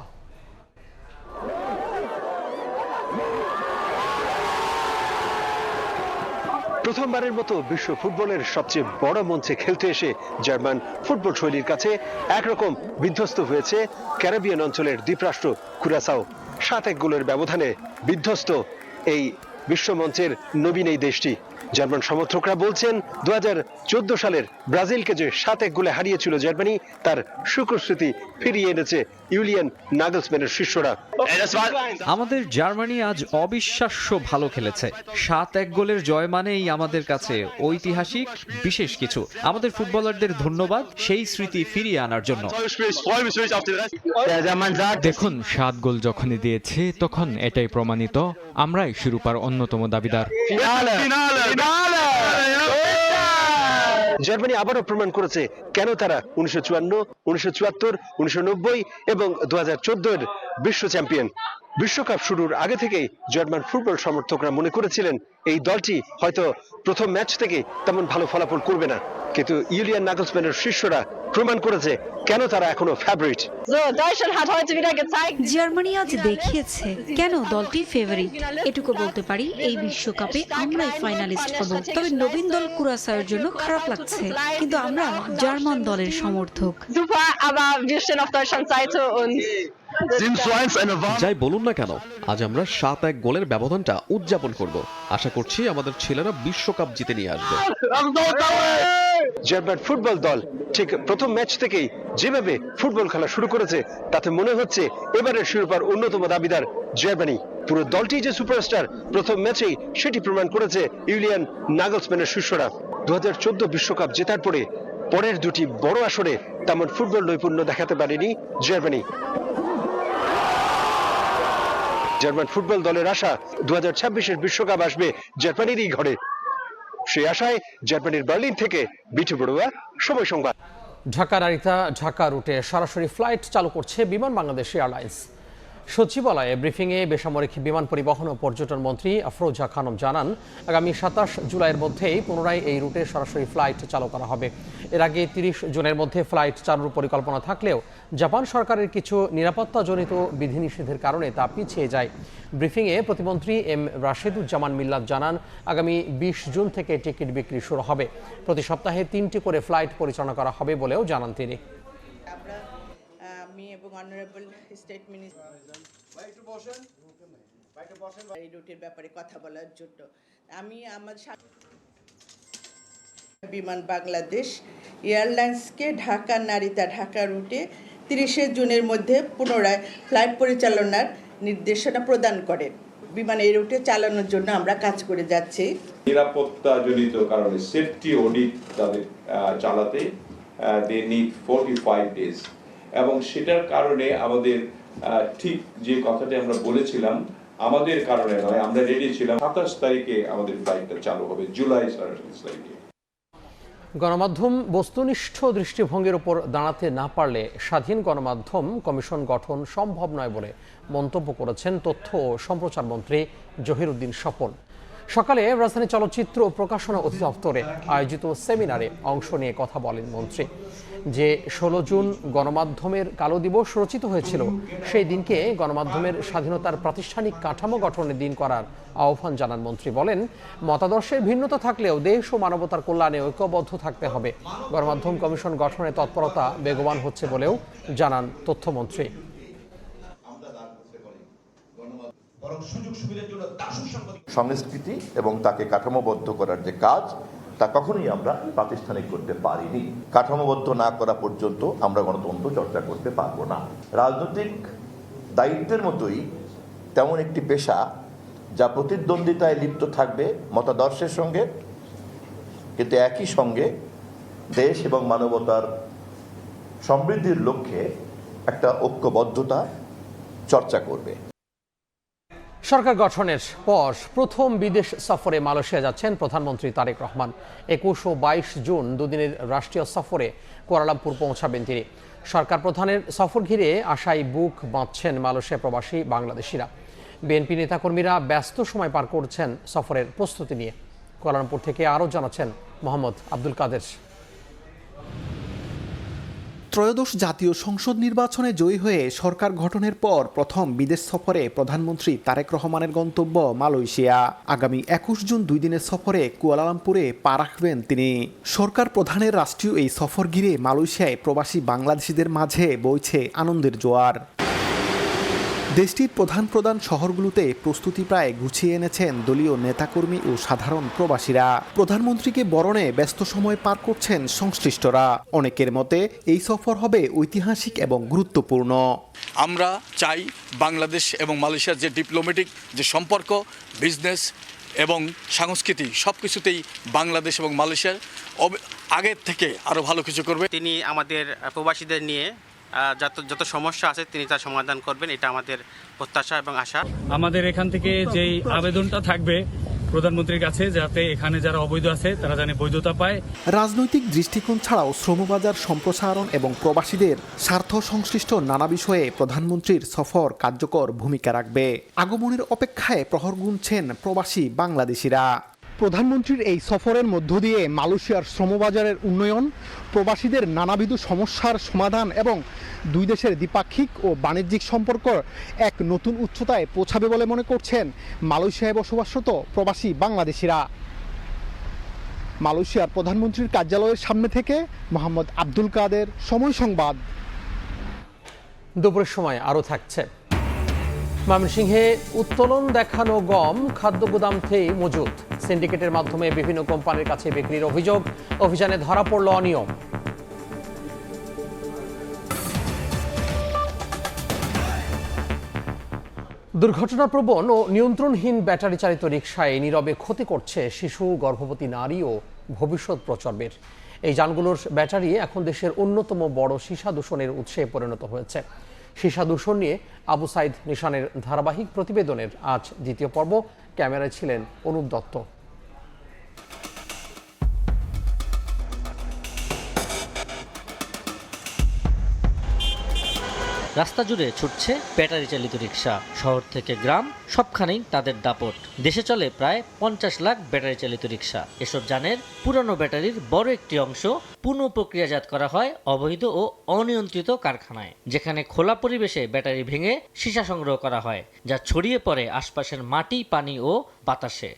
Speaker 21: প্রথমবারের মতো বিশ্ব ফুটবলের সবচেয়ে বড় মঞ্চে খেলতে এসে জার্মান ফুটবল শৈলীর কাছে একরকম বিধ্বস্ত হয়েছে ক্যারিবিয়ান অঞ্চলের দ্বীপরাষ্ট্র কুরাসাও। 7-1 গোলের ব্যবধানে বিধ্বস্ত এই বিশ্বমঞ্চের নবীন এই দেশটি। জার্মান সমর্থকরা বলছেন 2014 সালের ব্রাজিলকে যে 7-1 গোলে হারিয়েছিল জার্মানি, তার সুখস্মৃতি ফিরিয়ে এনেছে ইউলিয়ান নাগলসম্যানের শিষ্যরা।
Speaker 22: আমাদের জার্মানি আজ অবিশ্বাস্য ভালো খেলেছে। 7-1 গোলের জয় মানেই আমাদের কাছে ঐতিহাসিক বিশেষ কিছু। আমাদের ফুটবলারদের ধন্যবাদ সেই স্মৃতি ফিরিয়ে আনার জন্য।
Speaker 23: দেখুন, 7 গোল যখনই দিয়েছে তখন এটাই প্রমাণিত আমরাই শিরোপার অন্যতম দাবিদার।
Speaker 21: জার্মানি আবারও প্রমাণ করেছে কেন তারা 1954, 1974, 1990 এবং 2014 বিশ্ব চ্যাম্পিয়ন। বিশ্বকাপ শুরুর আগে থেকেই জার্মান ফুটবল সমর্থকরা মনে করেছিলেন এই দলটি হয়তো প্রথম ম্যাচ থেকে তেমন ভালো ফলাফল করবে না, কিন্তু ইউলিয়ান নাগলসম্যানের শিষ্যরা প্রমাণ করেছে কেন তারা এখনো ফেভারিট।
Speaker 24: জার্মানি আজ দেখিয়েছে কেন দলটি ফেভারিট। এটুকু বলতে পারি, এই বিশ্বকাপে আমরাই ফাইনালিস্ট হব। তবে নবীন দল কুরাসাওয়ের জন্য খারাপ লাগছে, কিন্তু আমরা জার্মান দলের সমর্থক।
Speaker 25: যাই বলুন না কেন, আজ আমরা 7-1 গোলের ব্যবধানটা উদযাপন করব। আশা করছি আমাদের ছেলেরা বিশ্বকাপ জিতে নিয়ে আসবে।
Speaker 21: জার্মান ফুটবল দল ঠিক প্রথম ম্যাচ থেকেই যেভাবে ফুটবল খেলা শুরু করেছে তাতে মনে হচ্ছে এবারের শিরোপার অন্যতম দাবিদার জার্মানি। পুরো দলটি যে সুপারস্টার প্রথম ম্যাচেই সেটি প্রমাণ করেছে ইউলিয়ান নাগলসম্যানের শিষ্যরা। 2014 বিশ্বকাপ জেতার পরে পরের দুটি বড় আসরে তেমন ফুটবল নৈপুণ্য দেখাতে পারেনি জার্মানি। জার্মান ফুটবল দলের আশা 2026-এর বিশ্বকাপ আসবে জার্মানিরই ঘরে। সেই আশায় জার্মানির বার্লিন থেকে বিটু বড়ুয়া, সময় সংবাদ।
Speaker 1: ঢাকা নারিতা ঢাকা রুটে সরাসরি ফ্লাইট চালু করছে বিমান বাংলাদেশ এয়ারলাইন্স। সচিবালয়ে ব্রিফিংয়ে বেসামরিক বিমান পরিবহন ও পর্যটন মন্ত্রী আফরোজা খানম জানান, আগামী 27 জুলাইয়ের মধ্যেই পুনরায় এই রুটে সরাসরি ফ্লাইট চালু করা হবে। এর আগে 30 জুনের মধ্যে ফ্লাইট চালুর পরিকল্পনা থাকলেও জাপান সরকারের কিছু নিরাপত্তাজনিত বিধিনিষেধের কারণে তা পিছিয়ে যায়। ব্রিফিংয়ে প্রতিমন্ত্রী এম রাশেদুজ্জামান মিল্লাত জানান, আগামী 20 জুন থেকে টিকিট বিক্রি শুরু হবে। প্রতি সপ্তাহে 3টি করে ফ্লাইট পরিচালনা করা হবে বলেও জানান তিনি।
Speaker 26: আমি এবং অনারেবল স্টেট মিনিস্টার এই রুটের ব্যাপারে কথা বলার জন্য আমি আমার বিমান বাংলাদেশ এয়ারলাইন্সকে ঢাকা নারিতা ঢাকা রুটে 30 জুনের মধ্যে পুনরায় ফ্লাইট পরিচালনার নির্দেশনা প্রদান করে। বিমান এই রুটে চালানোর জন্য আমরা কাজ করে যাচ্ছি।
Speaker 2: নিরাপত্তাজনিত কারণে সেফটি অডিট তাদের চালাতে দে নিড 45 ডেজ, এবং সেটার কারণে আমাদের ঠিক যে কথাটি আমরা বলেছিলাম আমাদের কারণে নয়, আমরা রেডি ছিলাম। 27 তারিখে আমাদের ফ্লাইটটা চালু হবে, জুলাই 27 তারিখে।
Speaker 1: গণমাধ্যম বস্তুনিষ্ঠ দৃষ্টিভঙ্গির উপর দাঁড়াতে না পারলে স্বাধীন গণমাধ্যম কমিশন গঠন সম্ভব নয় বলে মন্তব্য করেছেন তথ্য ও সম্প্রচার মন্ত্রী জহিরুদ্দিন স্বপন। সকালে রাজধানী চলচ্চিত্র ও প্রকাশনা অধিদপ্তরে আয়োজিত সেমিনারে অংশ নিয়ে কথা বলেন মন্ত্রী। যে 16 জুন গণমাধ্যমের কালো দিবস রচিত হয়েছিল, সেই দিনকে গণমাধ্যমের স্বাধীনতার প্রাতিষ্ঠানিক কাঠামো গঠনের দিন করার আহ্বান জানান মন্ত্রী। বলেন, মতাদর্শের ভিন্নতা থাকলেও দেশ ও মানবতার কল্যাণে ঐক্যবদ্ধ থাকতে হবে। গণমাধ্যম কমিশন গঠনে তৎপরতা বেগবান হচ্ছে বলেও জানান তথ্যমন্ত্রী।
Speaker 3: সংস্কৃতি এবং তাকে কাঠামোবদ্ধ করার যে কাজ, তা কখনোই আমরা প্রাতিষ্ঠানিক করতে পারিনি। কাঠামোবদ্ধ না করা পর্যন্ত আমরা গণতন্ত্র চর্চা করতে পারবো না। রাজনৈতিক দায়িত্বের মতোই তেমন একটি পেশা যা প্রতিদ্বন্দ্বিতায় লিপ্ত থাকবে মতাদর্শের সঙ্গে, কিন্তু একই সঙ্গে দেশ এবং মানবতার সমৃদ্ধির লক্ষ্যে একটা ঐক্যবদ্ধতা চর্চা করবে।
Speaker 1: সরকার গঠনের পর প্রথম বিদেশ সফরে মালয়েশিয়া যাচ্ছেন প্রধানমন্ত্রী তারেক রহমান। 21 ও 22 জুন দুদিনের রাষ্ট্রীয় সফরে কুয়ালালামপুর পৌঁছাবেন তিনি। সরকার প্রধানের সফর ঘিরে আশায় বুক বাঁধছেন মালয়েশিয়া প্রবাসী বাংলাদেশিরা। বিএনপি নেতাকর্মীরা ব্যস্ত সময় পার করছেন সফরের প্রস্তুতি নিয়ে। কুয়ালালামপুর থেকে আরও জানাচ্ছেন মোহাম্মদ আব্দুল কাদের।
Speaker 4: ত্রয়োদশ জাতীয় সংসদ নির্বাচনে জয়ী হয়ে সরকার গঠনের পর প্রথম বিদেশ সফরে প্রধানমন্ত্রী তারেক রহমানের গন্তব্য মালয়েশিয়া। আগামী 21 জুন 2 দিনের সফরে কুয়ালালামপুরে পা রাখবেন তিনি। সরকার প্রধানের রাষ্ট্রীয় এই সফর ঘিরে মালয়েশিয়ায় প্রবাসী বাংলাদেশিদের মাঝে বইছে আনন্দের জোয়ার। দেশটির প্রধান শহরগুলোতে প্রস্তুতি প্রায় গুছিয়ে এনেছেন দলীয় নেতাকর্মী ও সাধারণ প্রবাসীরা। প্রধানমন্ত্রীকে বরণে ব্যস্ত সময় পার করছেন সংশ্লিষ্টরা। অনেকের মতে এই সফর হবে ঐতিহাসিক এবং গুরুত্বপূর্ণ।
Speaker 5: আমরা চাই বাংলাদেশ এবং মালয়েশিয়ার যে ডিপ্লোম্যাটিক যে সম্পর্ক, বিজনেস এবং সংস্কৃতি সব কিছুতেই বাংলাদেশ এবং মালয়েশিয়ার আগের থেকে আরও ভালো কিছু করবে।
Speaker 6: তিনি আমাদের প্রবাসীদের নিয়ে যত সমস্যা আছে তিনি তার সমাধান করবেন, এটা আমাদের প্রত্যাশা এবং আশা।
Speaker 7: আমাদের এখান থেকে যেই আবেদনটা থাকবে প্রধানমন্ত্রীর কাছে, যাতে এখানে যারা অবৈধ আছে তারা যেন বৈধতা পায়।
Speaker 4: রাজনৈতিক দৃষ্টিকোণ ছাড়াও শ্রমবাজার সম্প্রসারণ এবং প্রবাসীদের স্বার্থ সংশ্লিষ্ট নানা বিষয়ে প্রধানমন্ত্রীর সফর কার্যকর ভূমিকা রাখবে। আগমনের অপেক্ষায় প্রহর গুনছেন প্রবাসী বাংলাদেশিরা। প্রধানমন্ত্রীর এই সফরের মধ্য দিয়ে মালয়েশিয়ার শ্রমবাজারের উন্নয়ন, প্রবাসীদের নানাবিধ সমস্যার সমাধান এবং দুই দেশের দ্বিপাক্ষিক ও বাণিজ্যিক সম্পর্ক এক নতুন উচ্চতায় পৌঁছাবে বলে মনে করছেন মালয়েশিয়ায় বসবাসরত প্রবাসী বাংলাদেশিরা। মালয়েশিয়ার প্রধানমন্ত্রীর কার্যালয়ের সামনে থেকে মোহাম্মদ আব্দুল কাদের, সময় সংবাদ।
Speaker 1: দুপুরের সময় আরও থাকছে। ময়মনসিংহে উত্তোলন দেখানো গম খাদ্য গুদামতেই মজুত। সিন্ডিকেটের মাধ্যমে বিভিন্ন কোম্পানির কাছে বিক্রির অভিযোগ। অভিযানে ধরা পড়ল অনিয়ম। দুর্ঘটনাপ্রবণ ও নিয়ন্ত্রণহীন ব্যাটারি চালিত রিকশায় নীরবে ক্ষতি করছে শিশু, গর্ভবতী নারী ও ভবিষ্যৎ প্রজন্মের। এই যানগুলোর ব্যাটারি এখন দেশের অন্যতম বড় সীসা দূষণের উৎসে পরিণত হয়েছে। সীসা দূষণ নিয়ে আবু সাইদ নিশানের ধারাবাহিক প্রতিবেদনের আজ দ্বিতীয় পর্ব। ক্যামেরায় ছিলেন অনুপ দত্ত।
Speaker 14: রাস্তা জুড়ে ছুটছে ব্যাটারি চালিত রিক্সা। শহর থেকে গ্রাম সবখানেই তাদের দাপট। দেশে চলে প্রায় 50 লাখ ব্যাটারি চালিত রিক্সা। এসব যানের পুরনো ব্যাটারির বড় একটি অংশ পুনঃ প্রক্রিয়াজাত করা হয় অবৈধ ও অনিয়ন্ত্রিত কারখানায়, যেখানে খোলা পরিবেশে ব্যাটারি ভেঙে সীসা সংগ্রহ করা হয়, যা ছড়িয়ে পড়ে আশপাশের মাটি, পানি ও বাতাসে।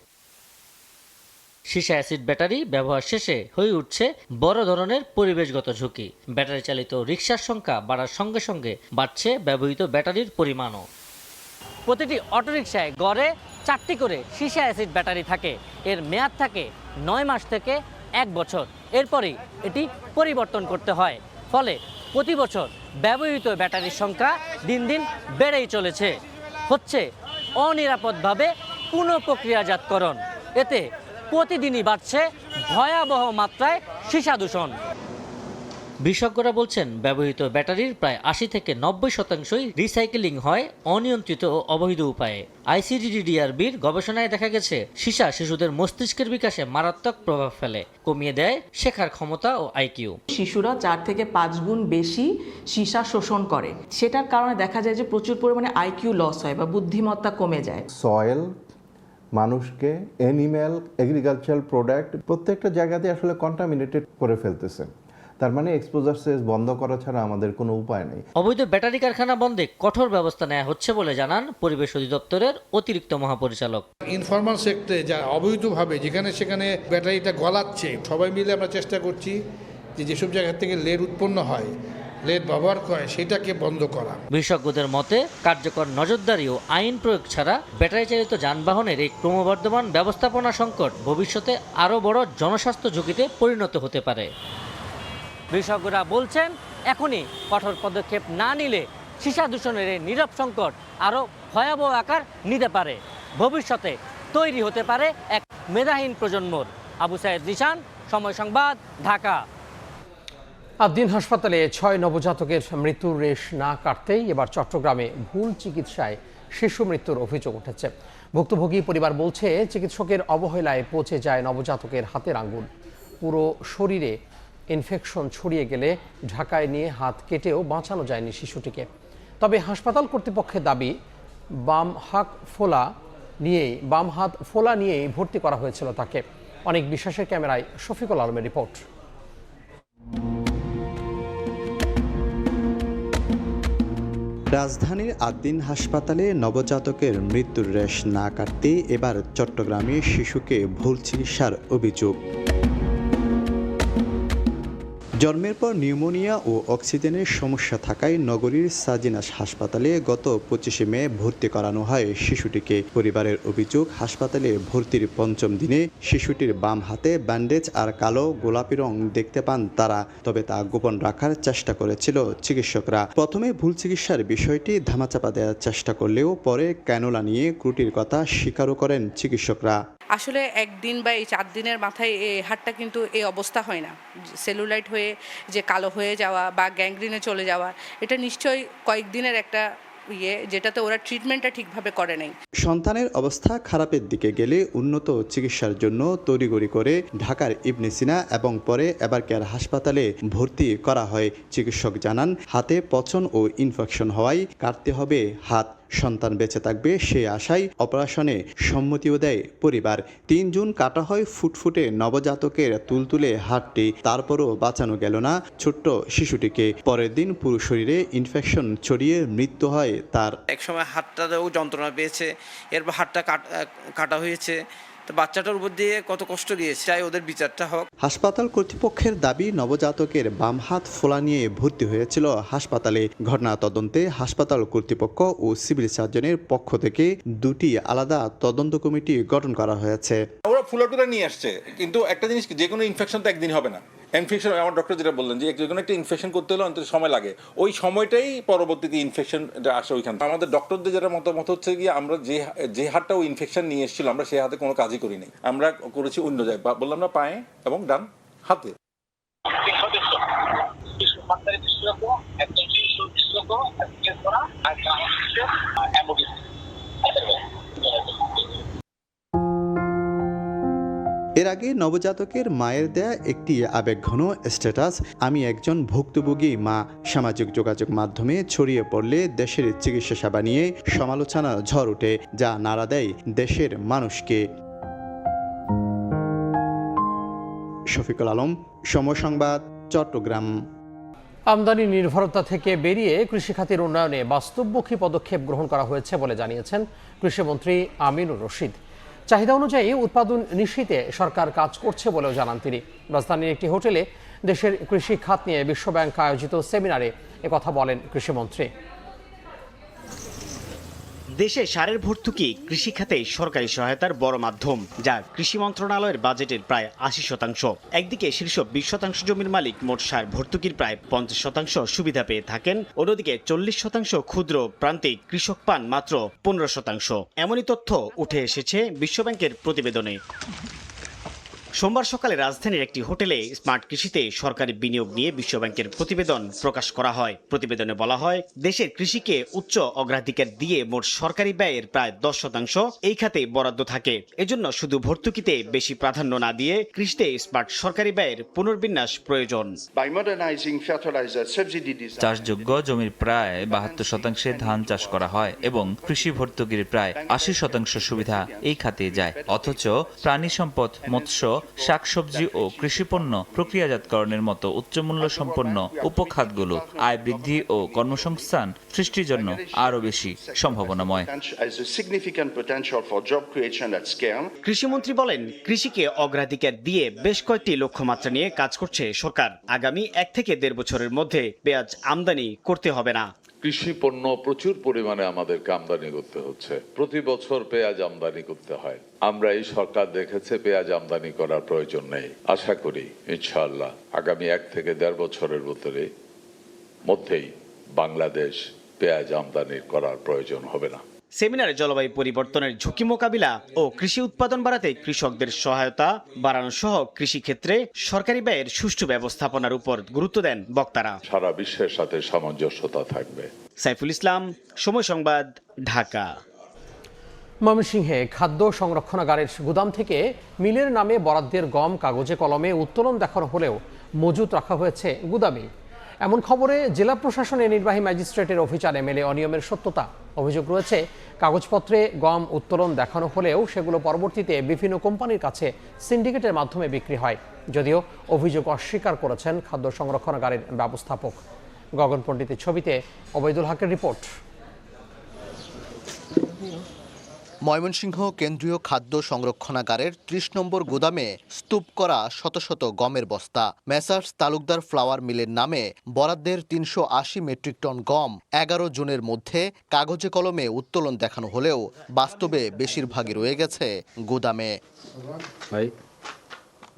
Speaker 14: সীসা অ্যাসিড ব্যাটারি ব্যবহার শেষে হয়ে উঠছে বড় ধরনের পরিবেশগত ঝুঁকি। ব্যাটারি চালিত রিকশার সংখ্যা বাড়ার সঙ্গে সঙ্গে বাড়ছে ব্যবহৃত ব্যাটারির পরিমাণও। প্রতিটি অটোরিকশায় গড়ে 4টি করে সীসা অ্যাসিড ব্যাটারি থাকে। এর মেয়াদ থাকে 9 মাস থেকে 1 বছর। এরপরই এটি পরিবর্তন করতে হয়। ফলে প্রতি বছর ব্যবহৃত ব্যাটারির সংখ্যা দিন দিন বেড়েই চলেছে। হচ্ছে অনিরাপদভাবে পুনঃ প্রক্রিয়াজাতকরণ। এতে প্রতিদিনই বাড়ছে ভয়াবহ মাত্রায় সীসা দূষণ। বিশেষজ্ঞরা বলছেন, ব্যবহৃত ব্যাটারির প্রায় 80 থেকে 90% রিসাইকেলিং হয় অনিয়ন্ত্রিত ও অবৈধ উপায়ে। ICDDRBর গবেষণায় দেখা গেছে, সীসা শিশুদের মস্তিষ্কের বিকাশে মারাত্মক প্রভাব ফেলে, কমিয়ে দেয় শেখার ক্ষমতা ও IQ।
Speaker 8: শিশুরা 4 থেকে 5 গুণ বেশি সীসা শোষণ করে। সেটার কারণে দেখা যায় যে প্রচুর পরিমাণে IQ লস হয় বা বুদ্ধিমত্তা কমে যায়।
Speaker 27: সয়েল,
Speaker 9: মানুষকে অ্যানিম্যাল এগ্রিকালচারাল প্রোডাক্ট প্রত্যেকটা জায়গাতে আসলে কন্টামিনেটেড করে ফেলতেছে। তার মানে এক্সপোজার সেস বন্ধ করা ছাড়া আমাদের কোনো উপায় নেই।
Speaker 10: অবৈধ ব্যাটারি কারখানা বন্ধে কঠোর ব্যবস্থা নেওয়া হচ্ছে বলে জানান পরিবেশ অধিদপ্তরের অতিরিক্ত মহাপরিচালক।
Speaker 11: ইনফরমাল সেক্টরে যা অবৈধভাবে যেখানে সেখানে ব্যাটারিটা গলাচ্ছে, সবাই মিলে আমরা চেষ্টা করছি যে যেসব জায়গা থেকে লেড উৎপন্ন হয়, লেড ব্যবহার করে সেটাকে বন্ধ করা।
Speaker 10: বিশেষজ্ঞদের মতে কার্যকর নজরদারি ও আইন প্রয়োগ ছাড়া ব্যাটারি চালিত যানবাহনের এই ক্রমবর্ধমান ব্যবস্থাপনা সংকট ভবিষ্যতে আরও বড় জনস্বাস্থ্য ঝুঁকিতে পরিণত হতে পারে। বিশেষজ্ঞরা বলছেন এখনই কঠোর পদক্ষেপ না নিলে সীসা দূষণের এই নীরব সংকট আরও ভয়াবহ আকার নিতে পারে। ভবিষ্যতে তৈরি হতে পারে এক মেধাহীন প্রজন্মর। আবু সাইদ জিশান, সময় সংবাদ, ঢাকা।
Speaker 1: আদ্দিন হাসপাতালে 6 নবজাতকের মৃত্যুর রেশ না কাটতেই এবার চট্টগ্রামে ভুল চিকিৎসায় শিশু মৃত্যুর অভিযোগ উঠেছে। ভুক্তভোগী পরিবার বলছে চিকিৎসকের অবহেলায় পচে যায় নবজাতকের হাতের আঙ্গুল। পুরো শরীরে ইনফেকশন ছড়িয়ে গেলে ঢাকায় নিয়ে হাত কেটেও বাঁচানো যায়নি শিশুটিকে। তবে হাসপাতাল কর্তৃপক্ষের দাবি বাম হাত ফোলা নিয়েই ভর্তি করা হয়েছিল তাকে। অনেক বিশ্বাসের ক্যামেরায় শফিকুল আলমের রিপোর্ট।
Speaker 12: রাজধানীর আদ্দিন হাসপাতালে নবজাতকের মৃত্যুর রেশ না কাটতে এবার চট্টগ্রামে শিশুকে ভুল চিকিৎসার অভিযোগ। জন্মের পর নিউমোনিয়া ও অক্সিজেনের সমস্যা থাকায় নগরীর সাজিনাস হাসপাতালে গত 25 মে ভর্তি করানো হয় শিশুটিকে। পরিবারের অভিযোগ, হাসপাতালে ভর্তির 5ম দিনে শিশুটির বাম হাতে ব্যান্ডেজ আর কালো গোলাপি রং দেখতে পান তারা। তবে তা গোপন রাখার চেষ্টা করেছিল চিকিৎসকরা। প্রথমে ভুল চিকিৎসার বিষয়টি ধামাচাপা দেওয়ার চেষ্টা করলেও পরে ক্যানোলা নিয়ে ত্রুটির কথা স্বীকারও করেন চিকিৎসকরা।
Speaker 13: আসলে একদিন বা এই 4 দিনের মাথায় এই হাড়টা কিন্তু এই অবস্থা হয় না। সেলুলাইট হয়ে যে কালো হয়ে যাওয়া বা গ্যাংগ্রিনে চলে যাওয়া, এটা নিশ্চয়ই কয়েকদিনের একটা যেটাতে ওরা ট্রিটমেন্টটা ঠিকভাবে করে নাই।
Speaker 12: সন্তানের অবস্থা খারাপের দিকে গেলে উন্নত চিকিৎসার জন্য তড়িঘড়ি করে ঢাকার ইবনে সিনা এবং পরে এবারকেয়ার হাসপাতালে ভর্তি করা হয়। চিকিৎসক জানান, হাতে পচন ও ইনফেকশন হওয়ায় কাটতে হবে হাত। সন্তান বেঁচে থাকবে সেই আশায় অপারেশনে সম্মতিও দেয় পরিবার। 3 জুন কাটা হয় ফুটফুটে নবজাতকের তুলতুলে হাতটি। তারপরও বাঁচানো গেল না ছোট্ট শিশুটিকে। পরের দিন পুরো শরীরে ইনফেকশন ছড়িয়ে মৃত্যু হয় তার।
Speaker 15: একসময় হাতটাতেও যন্ত্রণা পেয়েছে, এরপর হাতটা কাটা হয়েছে। তো বাচ্চাটার উপর দিয়ে কত কষ্ট গিয়েছে, চাই ওদের বিচারটা হোক।
Speaker 12: হাসপাতাল কর্তৃপক্ষের দাবি, নবজাতকের বাম হাত ফোলা নিয়ে ভর্তি হয়েছিল হাসপাতালে। ঘটনা তদন্তে হাসপাতাল কর্তৃপক্ষ ও সিভিল সার্জনের পক্ষ থেকে 2টি আলাদা তদন্ত কমিটি গঠন করা হয়েছে।
Speaker 27: ওরা ফুলাটুরা নিয়ে আসছে, কিন্তু একটা জিনিস, যে কোনো ইনফেকশন তো একদিন হবে না। ইনফেকশন, আমার ডক্টর যেটা বললেন যে যে কোনো একটা ইনফেকশন করতে হলে অন্তত সময় লাগে, ওই সময়টাই পরবর্তীতে ইনফেকশন আসে ওইখান। আমাদের ডক্টরদের যেটা মতামত হচ্ছে গিয়ে আমরা যে হাতটা ওই ইনফেকশন নিয়ে এসেছিল, আমরা সেই হাতে কোনো কাজই করি নাই, আমরা করেছি অন্য জায়গায়, বললাম না পায়ে এবং ডান হাতে।
Speaker 12: এর আগে নবজাতকের মায়ের দেয়া একটি আবেগঘন স্ট্যাটাস, আমি একজন ভুক্তভোগী মা, সামাজিক যোগাযোগ মাধ্যমে ছড়িয়ে পড়লে দেশের চিকিৎসা সেবা নিয়ে সমালোচনার ঝড় ওঠে, যা নাড়া দেয় দেশের মানুষকে। শফিকুল আলম, সময় সংবাদ, চট্টগ্রাম।
Speaker 1: আমদানি নির্ভরতা থেকে বেরিয়ে কৃষিখাতের উন্নয়নে বাস্তবমুখী পদক্ষেপ গ্রহণ করা হয়েছে বলে জানিয়েছেন কৃষিমন্ত্রী আমিনুর রশিদ। চাহিদা অনুযায়ী উৎপাদন নিশ্চিতে সরকার কাজ করছে বলেও জানান তিনি। রাজধানীর একটি হোটেলে দেশের কৃষি খাত নিয়ে বিশ্বব্যাংক আয়োজিত সেমিনারে একথা বলেন কৃষিমন্ত্রী।
Speaker 28: দেশে সারের ভর্তুকি কৃষি খাতে সরকারি সহায়তার বড় মাধ্যম, যা কৃষি মন্ত্রণালয়ের বাজেটের প্রায় 80%। একদিকে শীর্ষ 20% জমির মালিক মোট সার ভর্তুকির প্রায় 50% সুবিধা পেয়ে থাকেন, অন্যদিকে 40% ক্ষুদ্র প্রান্তিক কৃষক পান মাত্র 15%। এমনই তথ্য উঠে এসেছে বিশ্বব্যাংকের প্রতিবেদনে। সোমবার সকালে রাজধানীর একটি হোটেলে স্মার্ট কৃষিতে সরকারি বিনিয়োগ নিয়ে বিশ্বব্যাংকের প্রতিবেদন প্রকাশ করা হয়। প্রতিবেদনে বলা হয়, দেশের কৃষিকে উচ্চ অগ্রাধিকার দিয়ে মোট সরকারি ব্যয়ের প্রায় 10% এই খাতে বরাদ্দ থাকে। এজন্য শুধু ভর্তুকিতে বেশি প্রাধান্য না দিয়ে কৃষিতে স্মার্ট সরকারি ব্যয়ের পুনর্বিন্যাস প্রয়োজন।
Speaker 16: চাষযোগ্য জমির প্রায় 72% ধান চাষ করা হয় এবং কৃষি ভর্তুকির প্রায় 80% সুবিধা এই খাতে যায়। অথচ প্রাণী সম্পদ, মৎস্য, শাকসবজি ও কৃষিপণ্য প্রক্রিয়াজাতকরণের মতো উচ্চমূল্য সম্পন্ন উপখাতগুলো আয় বৃদ্ধি ও কর্মসংস্থান সৃষ্টির জন্য আরও বেশি সম্ভাবনাময়।
Speaker 28: কৃষিমন্ত্রী বলেন, কৃষিকে অগ্রাধিকার দিয়ে বেশ কয়েকটি লক্ষ্যমাত্রা নিয়ে কাজ করছে সরকার। আগামী 1 থেকে 1.5 বছরের মধ্যে পেঁয়াজ আমদানি করতে হবে না।
Speaker 17: কৃষি পণ্য প্রচুর পরিমাণে আমাদেরকে আমদানি করতে হচ্ছে, প্রতি বছর পেঁয়াজ আমদানি করতে হয়। আমরা এই সরকার দেখেছে পেঁয়াজ আমদানি করার প্রয়োজন নেই। আশা করি ইনশাআল্লাহ আগামী 1 থেকে 1.5 বছরের মধ্যেই বাংলাদেশ পেঁয়াজ আমদানি করার প্রয়োজন হবে না।
Speaker 28: সেমিনারে জলবায়ু পরিবর্তনের ঝুঁকি মোকাবিলা ও কৃষি উৎপাদন বাড়াতে কৃষকদের সহায়তা বাড়ানো সহ কৃষি ক্ষেত্রে সরকারি ব্যয়ের সুষ্ঠু ব্যবস্থাপনার উপর গুরুত্ব দেন বক্তারা।
Speaker 17: সারা বিশ্বের সাথে সামঞ্জস্যতা থাকবে।
Speaker 28: সাইফুল ইসলাম, সময় সংবাদ, ঢাকা।
Speaker 1: ময়মনসিংহে খাদ্য সংরক্ষণাগারের গুদাম থেকে মিলের নামে বরাদ্দের গম কাগজে কলমে উত্তোলন দেখানো হলেও মজুত রাখা হয়েছে গুদামে। এমন খবরে জেলা প্রশাসনের নির্বাহী ম্যাজিস্ট্রেটের অভিযানে মেলে অনিয়মের সত্যতা। অভিযোগ রয়েছে, কাগজপত্রে গম উত্তোলন দেখানো হলেও সেগুলো পরবর্তীতে বিভিন্ন কোম্পানির কাছে সিন্ডিকেটের মাধ্যমে বিক্রি হয়। যদিও অভিযোগ অস্বীকার করেছেন খাদ্য সংরক্ষণাগারের ব্যবস্থাপক। গগন পণ্ডিতের ছবিতে ওবায়দুল হকের রিপোর্ট।
Speaker 18: ময়মনসিংহ কেন্দ্রীয় খাদ্য সংরক্ষণাগারের 30 নম্বর গুদামে স্তূপ করা শত শত গমের বস্তা। মেসার্স তালুকদার ফ্লাওয়ার মিলের নামে বরাদ্দের 380 মেট্রিক টন গম 11 জুনের মধ্যে কাগজে কলমে উত্তোলন দেখানো হলেও বাস্তবে বেশিরভাগই রয়ে গেছে গুদামে।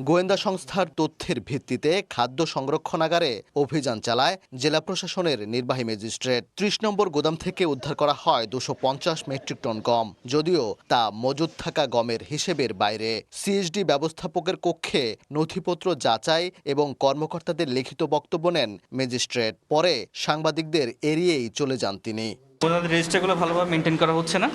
Speaker 18: গোয়েন্দা সংস্থার তথ্যের ভিত্তিতে খাদ্য সংরক্ষণাগারে অভিযান চালায় জেলা প্রশাসনের নির্বাহী ম্যাজিস্ট্রেট। 30 নম্বর গোদাম থেকে উদ্ধার করা হয় 250 মেট্রিক টন গম, যদিও তা মজুত থাকা গমের হিসেবের বাইরে। সিএসডি ব্যবস্থাপকের কক্ষে নথিপত্র যাচাই এবং কর্মকর্তাদের লিখিত বক্তব্য নেন ম্যাজিস্ট্রেট। পরে সাংবাদিকদের এড়িয়েই চলে যান তিনি।
Speaker 19: ওনাদের রেজিস্টারগুলো ভালোভাবে মেনটেন করা হচ্ছে না,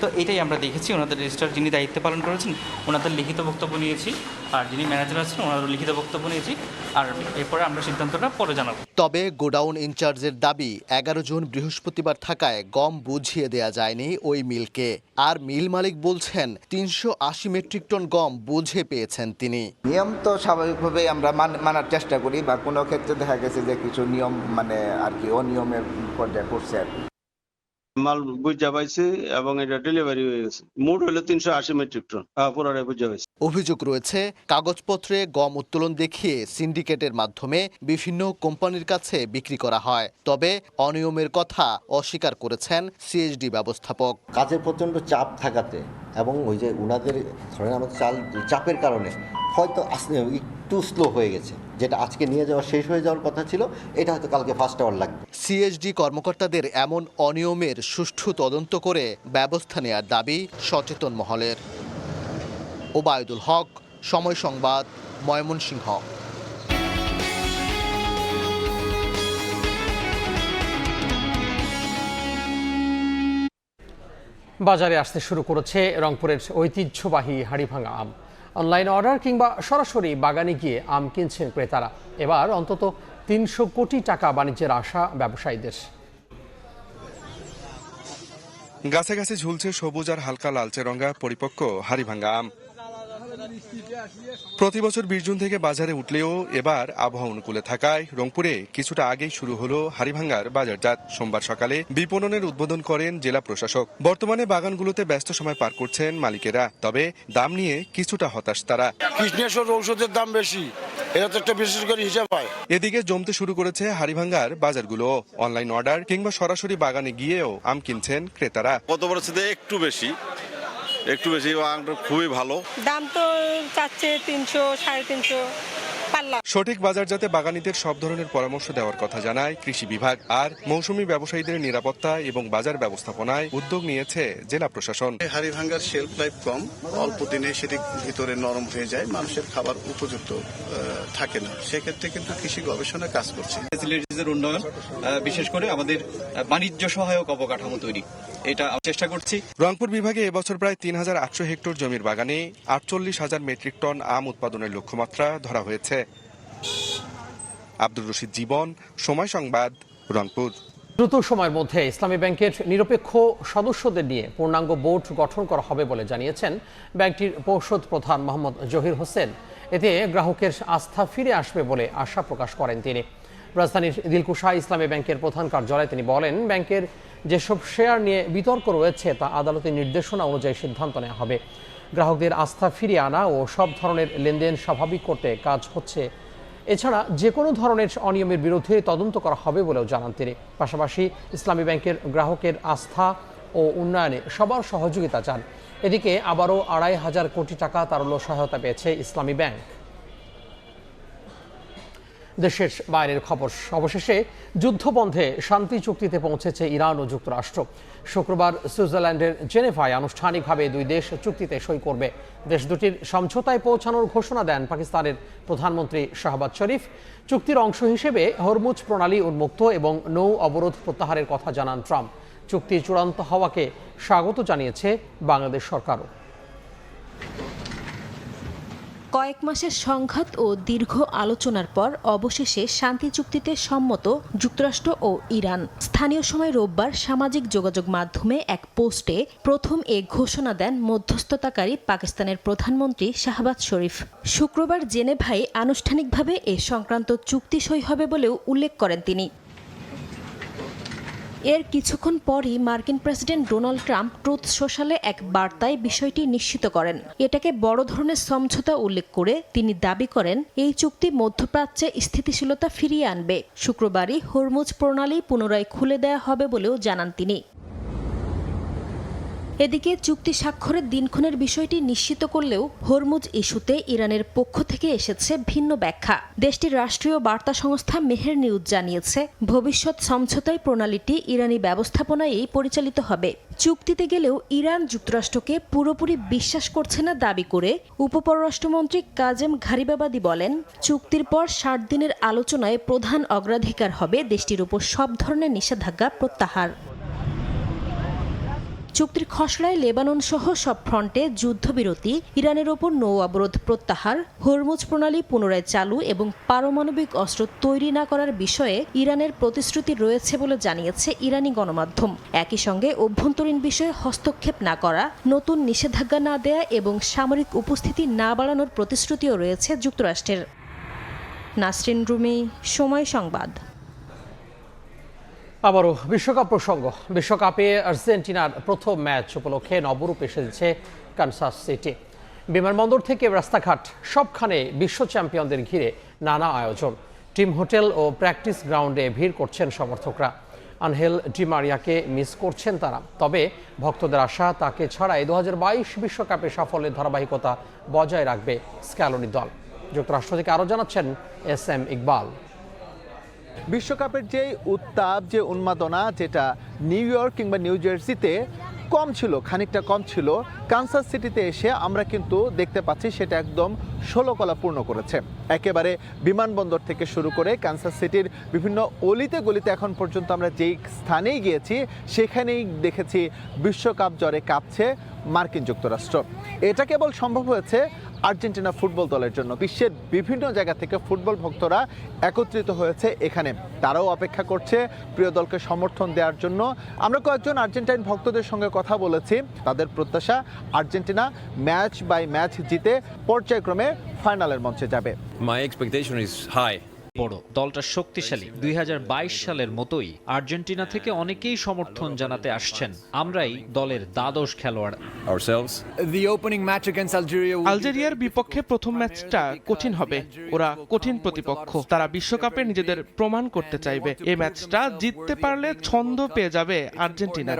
Speaker 19: তো এটাই আমরা দেখেছি। ওনাদের রেজিস্টার যিনি দায়িত্ব পালন করেছেন ওনাদের লিখিত বক্তব্য নিয়েছি, আর যিনি ম্যানেজার আছেন ওনারও লিখিত বক্তব্য নিয়েছি, আর এরপরে আমরা সিদ্ধান্তটা পরে জানাবো।
Speaker 18: তবে গোডাউন ইনচার্জের দাবি 11 জুন বৃহস্পতিবার থাকায় গম বুঝিয়ে দেয়া যায়নি ওই মিলকে। আর মিল মালিক বলছেন 380 মেট্রিক টন গম বুঝে পেয়েছেন তিনি।
Speaker 20: নিয়ম তো স্বাভাবিকভাবেই আমরা মানার চেষ্টা করি, বা কোনো ক্ষেত্রে দেখা গেছে যে কিছু নিয়ম আর কি অনিয়মের পর্যায়ে পড়ছে আর কি।
Speaker 22: মাল বুঝা পাইছে এবং এটা ডেলিভারি হয়ে গেছে। মোট হলো 380 মেট্রিক টন পুরোটাই বুঝা পাইছে।
Speaker 18: অভিযোগ রয়েছে, কাগজপত্রে গম উত্তোলন দেখিয়ে সিন্ডিকেটের মাধ্যমে বিভিন্ন কোম্পানির কাছে বিক্রি করা হয়। তবে অনিয়মের কথা অস্বীকার করেছেন সিএসডি ব্যবস্থাপক।
Speaker 23: কাজের প্রচণ্ড চাপ থাকাতে এবং ওই যে উনাদের ধরেন আমাদের চাপের কারণে হয়তো একটু স্লো হয়ে গেছে, যেটা আজকে নিয়ে যাওয়া শেষ হয়ে যাওয়ার কথা ছিল, এটা হয়তো কালকে ফার্স্ট আওয়ার লাগবে।
Speaker 18: সিএসডি কর্মকর্তাদের এমন অনিয়মের সুষ্ঠু তদন্ত করে ব্যবস্থা নেওয়ার দাবি সচেতন মহলের। ওবায়দুল হক, সময় সংবাদ, ময়মনসিংহ।
Speaker 1: বাজারে আসতে শুরু করেছে রংপুরের ঐতিহ্যবাহী হাড়িভাঙা আম। অনলাইন অর্ডার কিংবা সরাসরি বাগানে গিয়ে আম কিনছেন ক্রেতারা। এবার অন্তত 300 কোটি টাকা বাণিজ্যের আশা ব্যবসায়ীদের।
Speaker 24: গাছে গাছে ঝুলছে সবুজ আর হালকা লালচে রঙা পরিপক্ক হাড়িভাঙা আম। প্রতি বছর 20 জুন থেকে বাজারে উঠলেও এবার আবহাওয়া অনুকূলে থাকায় রংপুরে কিছুটা আগেই শুরু হলো হাড়িভাঙার বাজারজাত। সোমবার সকালে বিপণনের উদ্বোধন করেন জেলা প্রশাসক। বর্তমানে বাগানগুলোতে ব্যস্ত সময় পার করছেন মালিকেরা, তবে দাম নিয়ে কিছুটা হতাশ তারা।
Speaker 29: কীটনাশক ঔষধের দাম বেশি, এটা তো একটা বিশেষ করে হিসাব হয়।
Speaker 24: এদিকে জমতে শুরু করেছে হাড়িভাঙার বাজারগুলো। অনলাইন অর্ডার কিংবা সরাসরি বাগানে গিয়েও আম কিনছেন ক্রেতারা।
Speaker 29: কত বড় একটু বেশি খুবই ভালো।
Speaker 30: দাম তো চাচ্ছে 300, 350 পাল্লা
Speaker 2: ইনশাআল্লাহ।
Speaker 24: সঠিক বাজারজাতে বাগানীদের সব ধরনের পরামর্শ দেওয়ার কথা জানায় কৃষি বিভাগ। আর মৌসুমী ব্যবসায়ীদের নিরাপত্তা এবং বাজার ব্যবস্থাপনায় উদ্যোগ নিয়েছে জেলা প্রশাসন।
Speaker 3: হাড়িভাঙ্গার শেলফ লাইফ কম, অল্প দিনে সেটি ভিতরে নরম হয়ে যায়, মানুষের খাবার উপযুক্ত থাকে না। সেক্ষেত্রে কিন্তু কৃষি গবেষণা কাজ করছে।
Speaker 4: ফ্যাসিলিটিজের উন্নয়ন, বিশেষ করে আমাদের বাণিজ্য সহায়ক অবকাঠামো তৈরি, এটা চেষ্টা করছি।
Speaker 24: রংপুর বিভাগে এবছর প্রায় ৩,৮০০ হেক্টর জমির বাগানে ৪৮,০০০ মেট্রিক টন আম উৎপাদনের লক্ষ্যমাত্রা ধরা হয়েছে। আব্দুর রশিদ জীবন, সময় সংবাদ, রংপুর।
Speaker 1: দ্রুত সময়ের মধ্যে ইসলামী ব্যাংকের নিরপেক্ষ সদস্যদের নিয়ে পূর্ণাঙ্গ বোর্ড গঠন করা হবে বলে জানিয়েছেন ব্যাংকটির পর্ষদ প্রধান মোহাম্মদ জহির হোসেন। এতে গ্রাহকের আস্থা ফিরে আসবে বলে আশা প্রকাশ করেন তিনি। রাজধানীর দিলকুশা ইসলামী ব্যাংকের প্রধান কার্যালয়ে তিনি বলেন, ব্যাংকের যেসব শেয়ার নিয়ে বিতর্ক রয়েছে তা আদালতের নির্দেশনা অনুযায়ী সিদ্ধান্ত নেওয়া হবে। গ্রাহকদের আস্থা ফিরিয়ে আনা ও সব ধরনের লেনদেন স্বাভাবিক করতে কাজ হচ্ছে। এছাড়া যে কোনো ধরনের অনিয়মের বিরুদ্ধে তদন্ত করা হবে বলেও জানান তিনি। পাশাপাশি ইসলামী ব্যাংকের গ্রাহকের আস্থা ও উন্নয়নে সবার সহযোগিতা চান। এদিকে আবারও ২৫০০ কোটি টাকা তারল্য সহায়তা পেয়েছে ইসলামী ব্যাংক। দেশের বাইরের খবর। অবশেষে যুদ্ধবন্ধে শান্তি চুক্তিতে পৌঁছেছে ইরান ও যুক্তরাষ্ট্র। শুক্রবার সুইজারল্যান্ডের জেনেভায় আনুষ্ঠানিকভাবে দুই দেশ চুক্তিতে সই করবে। দেশ দুটির সমঝোতায় পৌঁছানোর ঘোষণা দেন পাকিস্তানের প্রধানমন্ত্রী শাহবাজ শরীফ। চুক্তির অংশ হিসেবে হরমুজ প্রণালী উন্মুক্ত এবং নৌ অবরোধ প্রত্যাহারের কথা জানান ট্রাম্প। চুক্তি চূড়ান্ত হওয়াকে স্বাগত জানিয়েছে বাংলাদেশ সরকারও।
Speaker 5: কয়েক মাসের সংঘাত ও দীর্ঘ আলোচনার পর অবশেষে শান্তি চুক্তিতে সম্মত যুক্তরাষ্ট্র ও ইরান। স্থানীয় সময় রোববার সামাজিক যোগাযোগ মাধ্যমে এক পোস্টে প্রথম এ ঘোষণা দেন মধ্যস্থতাকারী পাকিস্তানের প্রধানমন্ত্রী শাহবাজ শরীফ। শুক্রবার জেনেভায় আনুষ্ঠানিকভাবে এ সংক্রান্ত চুক্তি সই হবে বলেও উল্লেখ করেন তিনি। এর কিছুক্ষণ পরই মার্কিন প্রেসিডেন্ট ডোনাল্ড ট্রাম্প ট্রুথ সোশ্যালে এক বার্তায় বিষয়টি নিশ্চিত করেন। এটাকে বড় ধরনের সমঝোতা উল্লেখ করে তিনি দাবি করেন, এই চুক্তি মধ্যপ্রাচ্যে স্থিতিশীলতা ফিরিয়ে আনবে। শুক্রবারই হরমুজ প্রণালী পুনরায় খুলে দেওয়া হবে বলেও জানান তিনি। এদিকে চুক্তি স্বাক্ষরের দিনক্ষণের বিষয়টি নিশ্চিত করলেও হরমুজ ইস্যুতে ইরানের পক্ষ থেকে এসেছে ভিন্ন ব্যাখ্যা। দেশটির রাষ্ট্রীয় বার্তা সংস্থা মেহের নিউজ জানিয়েছে, ভবিষ্যৎ সমঝোতায় প্রণালীটি ইরানি ব্যবস্থাপনায়ই পরিচালিত হবে। চুক্তিতে গেলেও ইরান যুক্তরাষ্ট্রকে পুরোপুরি বিশ্বাস করছে না দাবি করে উপপররাষ্ট্রমন্ত্রী কাজেম ঘারিবাবাদি বলেন, চুক্তির পর ৬০ দিনের আলোচনায় প্রধান অগ্রাধিকার হবে দেশটির উপর সব ধরনের নিষেধাজ্ঞা প্রত্যাহার। চুক্তির খসড়ায় লেবানন সহ সব ফ্রন্টে যুদ্ধবিরতি, ইরানের ওপর নৌ অবরোধ প্রত্যাহার, হরমুজ প্রণালী পুনরায় চালু এবং পারমাণবিক অস্ত্র তৈরি না করার বিষয়ে ইরানের প্রতিশ্রুতি রয়েছে বলে জানিয়েছে ইরানি গণমাধ্যম। একই সঙ্গে অভ্যন্তরীণ বিষয়ে হস্তক্ষেপ না করা, নতুন নিষেধাজ্ঞা না দেয়া এবং সামরিক উপস্থিতি না বাড়ানোর প্রতিশ্রুতিও রয়েছে যুক্তরাষ্ট্রের। নাসরিন রুমি, সময় সংবাদ।
Speaker 1: আবারও বিশ্বকাপ প্রসঙ্গ। বিশ্বকাপে আর্জেন্টিনার প্রথম ম্যাচ উপলক্ষে নবরূপ এসেছে কানসাস সিটি। বিমানবন্দর থেকে রাস্তাঘাট সবখানে বিশ্ব চ্যাম্পিয়নদের ঘিরে নানা আয়োজন। টিম হোটেল ও প্র্যাকটিস গ্রাউন্ডে ভিড় করছেন সমর্থকরা। আনহেল ডি মারিয়াকে মিস করছেন তারা। তবে ভক্তদের আশা, তাকে ছাড়াই ২০২২ বিশ্বকাপে সাফল্যের ধারাবাহিকতা বজায় রাখবে স্ক্যালোনি দল। যুক্তরাষ্ট্র থেকে আরও জানাচ্ছেন SM ইকবাল।
Speaker 6: বিশ্বকাপের যে উত্তাপ, যে উন্মাদনা, যেটা নিউ ইয়র্ক কিংবা নিউ জার্সিতে কম ছিল, খানিকটা কম ছিল, কানসাস সিটিতে এসে আমরা কিন্তু দেখতে পাচ্ছি সেটা একদম ষোলকলা পূর্ণ করেছে। একেবারে বিমানবন্দর থেকে শুরু করে কানসাস সিটির বিভিন্ন অলিতে গলিতে এখন পর্যন্ত আমরা যেই স্থানেই গিয়েছি সেখানেই দেখেছি বিশ্বকাপ জ্বরে কাঁপছে মার্কিন যুক্তরাষ্ট্র। এটা কেবল সম্ভব হয়েছে আর্জেন্টিনা ফুটবল দলের জন্য। বিশ্বের বিভিন্ন জায়গা থেকে ফুটবল ভক্তরা একত্রিত হয়েছে এখানে। তারাও অপেক্ষা করছে প্রিয় দলকে সমর্থন দেওয়ার জন্য। আমরা কয়েকজন আর্জেন্টাইন ভক্তদের সঙ্গে কথা বলেছি। তাদের প্রত্যাশা আর্জেন্টিনা ম্যাচ বাই ম্যাচ জিতে পর্যায়ক্রমে ফাইনালের মঞ্চে যাবে।
Speaker 7: My expectation is high.
Speaker 2: বড়, দলটা শক্তিশালী। 2022 সালের মতোই আর্জেন্টিনা থেকে অনেকেই সমর্থন জানাতে আসছেন। আমরাই দলের দ্বাদশ খেলোয়াড়।
Speaker 7: আলজেরিয়ার বিপক্ষে প্রথম ম্যাচটা কঠিন হবে। ওরা কঠিন প্রতিপক্ষ, তারা বিশ্বকাপে নিজেদের প্রমাণ করতে চাইবে। এই ম্যাচটা জিততে পারলে ছন্দ পেয়ে যাবে আর্জেন্টিনা।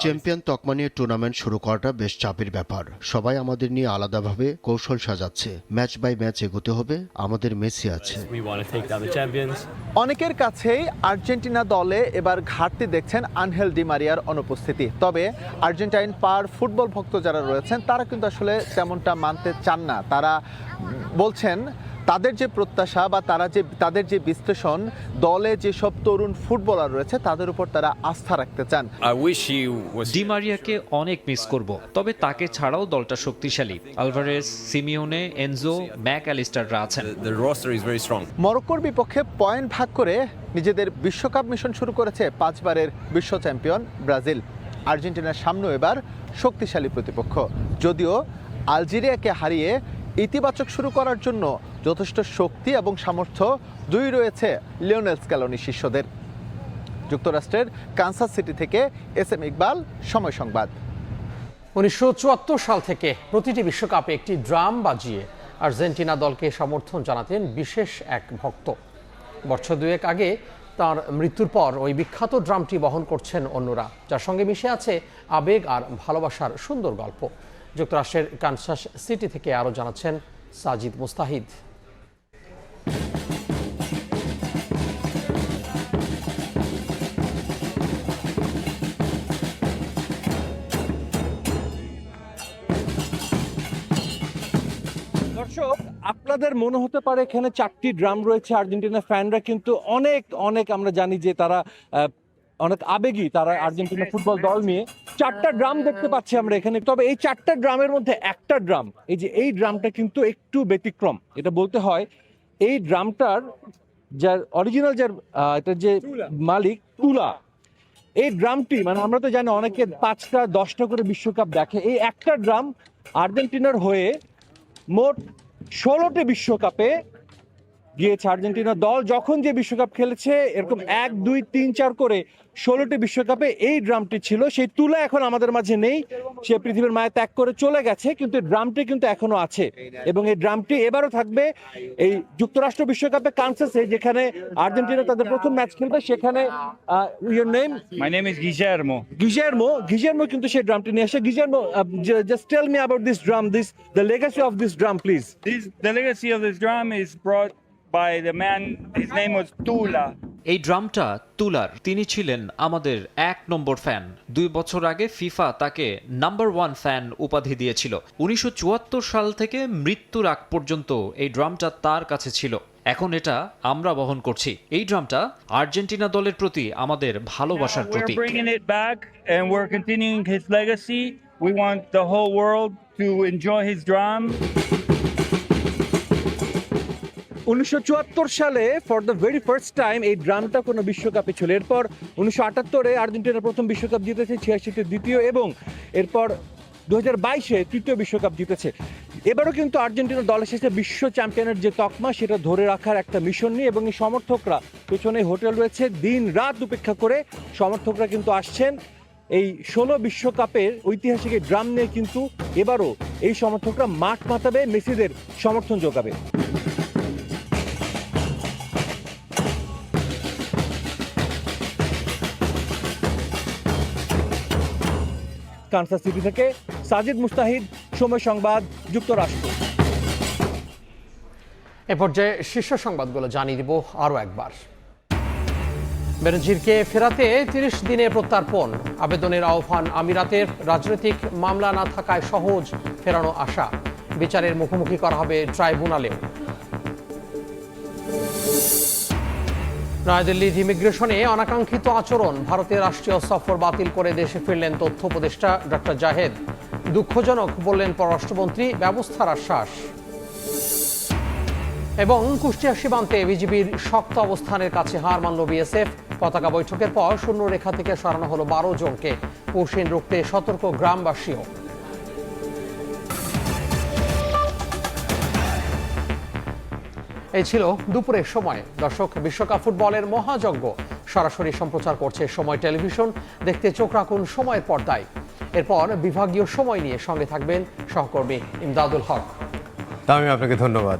Speaker 18: চ্যাম্পিয়ন তকমা নিয়ে টুর্নামেন্ট শুরু করাটা বেশ চাপের ব্যাপার। সবাই আমাদের নিয়ে আলাদাভাবে কৌশল সাজাচ্ছে। ম্যাচ বাই ম্যাচ এগোতে হবে। আমাদের মেসি আছে।
Speaker 6: অনেকের কাছেই আর্জেন্টিনা দলে এবার ঘাটতি দেখছেন আনহেল ডি মারিয়ার অনুপস্থিতি। তবে আর্জেন্টাইন ফুটবল ভক্ত যারা রয়েছেন তারা কিন্তু আসলে তেমনটা মানতে চান না। তারা বলছেন তাদের যে প্রত্যাশা বা তাদের যে বিশ্লেষণ, দলে যেসব তরুণ ফুটবলার রয়েছে তাদের উপর তারা আস্থা রাখতে চান।
Speaker 2: ডি মারিয়াকে অনেক মিস করব, তবে তাকে ছাড়াও দলটা শক্তিশালী। আলভারেজ, সিমিওনে, এনজো, ম্যাক অ্যালিস্টাররা আছেন।
Speaker 6: মরক্কোর বিপক্ষে পয়েন্ট ভাগ করে নিজেদের বিশ্বকাপ মিশন শুরু করেছে 5 বারের বিশ্ব চ্যাম্পিয়ন ব্রাজিল। আর্জেন্টিনার সামনেও এবার শক্তিশালী প্রতিপক্ষ। যদিও আলজেরিয়াকে হারিয়ে ইতিবাচক শুরু করার জন্য যথেষ্ট শক্তি এবং সামর্থ্য দুই রয়েছে লিওনেল স্ক্যালোনি শিষ্যদের। যুক্তরাষ্ট্রের কানসাস সিটি থেকে SM ইকবাল, সময় সংবাদ।
Speaker 1: 1974 সাল থেকে প্রতিটি বিশ্বকাপে একটি ড্রাম বাজিয়ে আর্জেন্টিনা দলকে সমর্থন জানাতেন বিশেষ এক ভক্ত। বছর দুয়েক আগে তার মৃত্যুর পর ওই বিখ্যাত ড্রামটি বহন করছেন অন্যরা, যার সঙ্গে মিশে আছে আবেগ আর ভালোবাসার সুন্দর গল্প। যুক্তরাষ্ট্রের কানসাস সিটি থেকে আরও জানাচ্ছেন সাজিদ মুস্তাহিদ।
Speaker 8: দর্শক, আপনাদের মনে হতে পারে এখানে 4টি ড্রাম রয়েছে। আর্জেন্টিনা ফ্যানরা কিন্তু অনেক আমরা জানি যে তারা অনেক আবেগী, তারা আর্জেন্টিনা ফুটবল দল নিয়ে। 4টা ড্রাম দেখতে পাচ্ছি আমরা এখানে। তবে এই 4টা ড্রামের মধ্যে একটা ড্রাম, এই ড্রামটা কিন্তু একটু ব্যতিক্রম। এটা বলতে হয় এই ড্রামটার যার অরিজিনাল এটার যে মালিক তুলা, এই ড্রামটি মানে আমরা তো জানি অনেকে 5টা 10টা করে বিশ্বকাপ দেখে। এই একটা ড্রাম আর্জেন্টিনার হয়ে মোট 16টি বিশ্বকাপে গিয়েছে। আর্জেন্টিনা দল যখন যে বিশ্বকাপ খেলেছে এরকম 1, 2, 3, 4 করে 16টি বিশ্বকাপে এই ড্রামটি ছিল। সেই তুলা এখন আমাদের মাঝে নেই, সে পৃথিবীর মায়া ত্যাগ করে চলে গেছে, কিন্তু ড্রামটি কিন্তু এখনো আছে এবং এই ড্রামটি এবারও থাকবে এই যুক্তরাষ্ট্র বিশ্বকাপে কানসাসে, যেখানে আর্জেন্টিনা তাদের প্রথম ম্যাচ খেলবে। সেখানে your name?
Speaker 9: My name is Guillermo.
Speaker 8: Guillermo কিন্তু সেই ড্রামটি নিয়ে আসে। Guillermo, just tell me about this drum, the legacy of this drum, please.
Speaker 9: The legacy of this drum is brought by the man, his name was Tula.
Speaker 2: এই ড্রামটা তুলার। তিনি ছিলেন আমাদের 1 নম্বর fan. 2 বছর আগে ফিফা তাকে নাম্বার 1 ফ্যান উপাধি দিয়েছিল। 1974 সাল থেকে মৃত্যুর আগ পর্যন্ত এই ড্রামটা তার কাছে ছিল। এখন এটা আমরা বহন করছি। এই ড্রামটা আর্জেন্টিনা দলের প্রতি আমাদের ভালোবাসার প্রতীক।
Speaker 9: We're bringing it back and we're continuing his legacy. We want the whole world to enjoy his drum.
Speaker 8: 1974 সালে for the very first time এই ড্রামটা কোনো বিশ্বকাপে ছিল। এরপর 1978-এ আর্জেন্টিনা প্রথম বিশ্বকাপ জিতেছে, 86-তে দ্বিতীয় এবং এরপর 2022-এ তৃতীয় বিশ্বকাপ জিতেছে। এবারও কিন্তু আর্জেন্টিনা দল এসেছে বিশ্ব চ্যাম্পিয়নের যে তকমা সেটা ধরে রাখার একটা মিশন নিয়ে এবং এই সমর্থকরা পেছনে হোটেল রয়েছে, দিন রাত উপেক্ষা করে সমর্থকরা কিন্তু আসছেন। এই 16 বিশ্বকাপের ঐতিহাসিক এই ড্রাম নিয়ে কিন্তু এবারও এই সমর্থকরা মাঠ মাতাবে, মেসিদের সমর্থন যোগাবে। কানসাস সিটি থেকে সাজিদ মুস্তাহিদ, সময় সংবাদ, যুক্তরাষ্ট্র।
Speaker 1: এ পর্যায়ে শীর্ষ সংবাদগুলো জানিয়ে দিব আরও একবার। বেনজিরকে ফেরাতে 30 দিনে প্রত্যর্পণ, আবেদনের আহ্বান আমিরাতের। রাজনৈতিক মামলা না থাকায় সহজ ফেরানো আশা, বিচারের মুখোমুখি করা হবে ট্রাইব্যুনালেও। নয়াদিল্লির ইমিগ্রেশনে অনাকাঙ্ক্ষিত আচরণ, ভারতের রাষ্ট্রীয় সফর বাতিল করে দেশে ফিরলেন তথ্য উপদেষ্টা ডক্টর জাহেদ। দুঃখজনক বললেন পররাষ্ট্রমন্ত্রী, ব্যবস্থার আশ্বাস। এবং কুষ্টিয়া সীমান্তে বিজিবির শক্ত অবস্থানের কাছে হার মানল বিএসএফ। পতাকা বৈঠকের পর শূন্যরেখা থেকে সরানো হলো 12 জনকে। পশ্চিম রুখতে সতর্ক গ্রামবাসীও। এই ছিল দুপুরের সময়। দর্শক, বিশ্বকাপ ফুটবলের মহাযজ্ঞ সরাসরি সম্প্রচার করছে সময় টেলিভিশন। দেখতে চোখ রাখুন সময়ের পর্দায়। এরপর বিভাগীয় সময় নিয়ে সঙ্গে থাকবেন সহকর্মী ইমদাদুল হক।
Speaker 10: তামিম, আপনাকে ধন্যবাদ।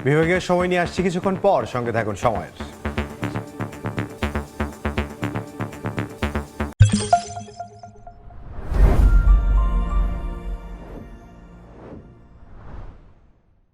Speaker 10: বিভাগীয় সময় নিয়ে আসছি কিছুক্ষণ পর, সঙ্গে থাকুন সময়ের।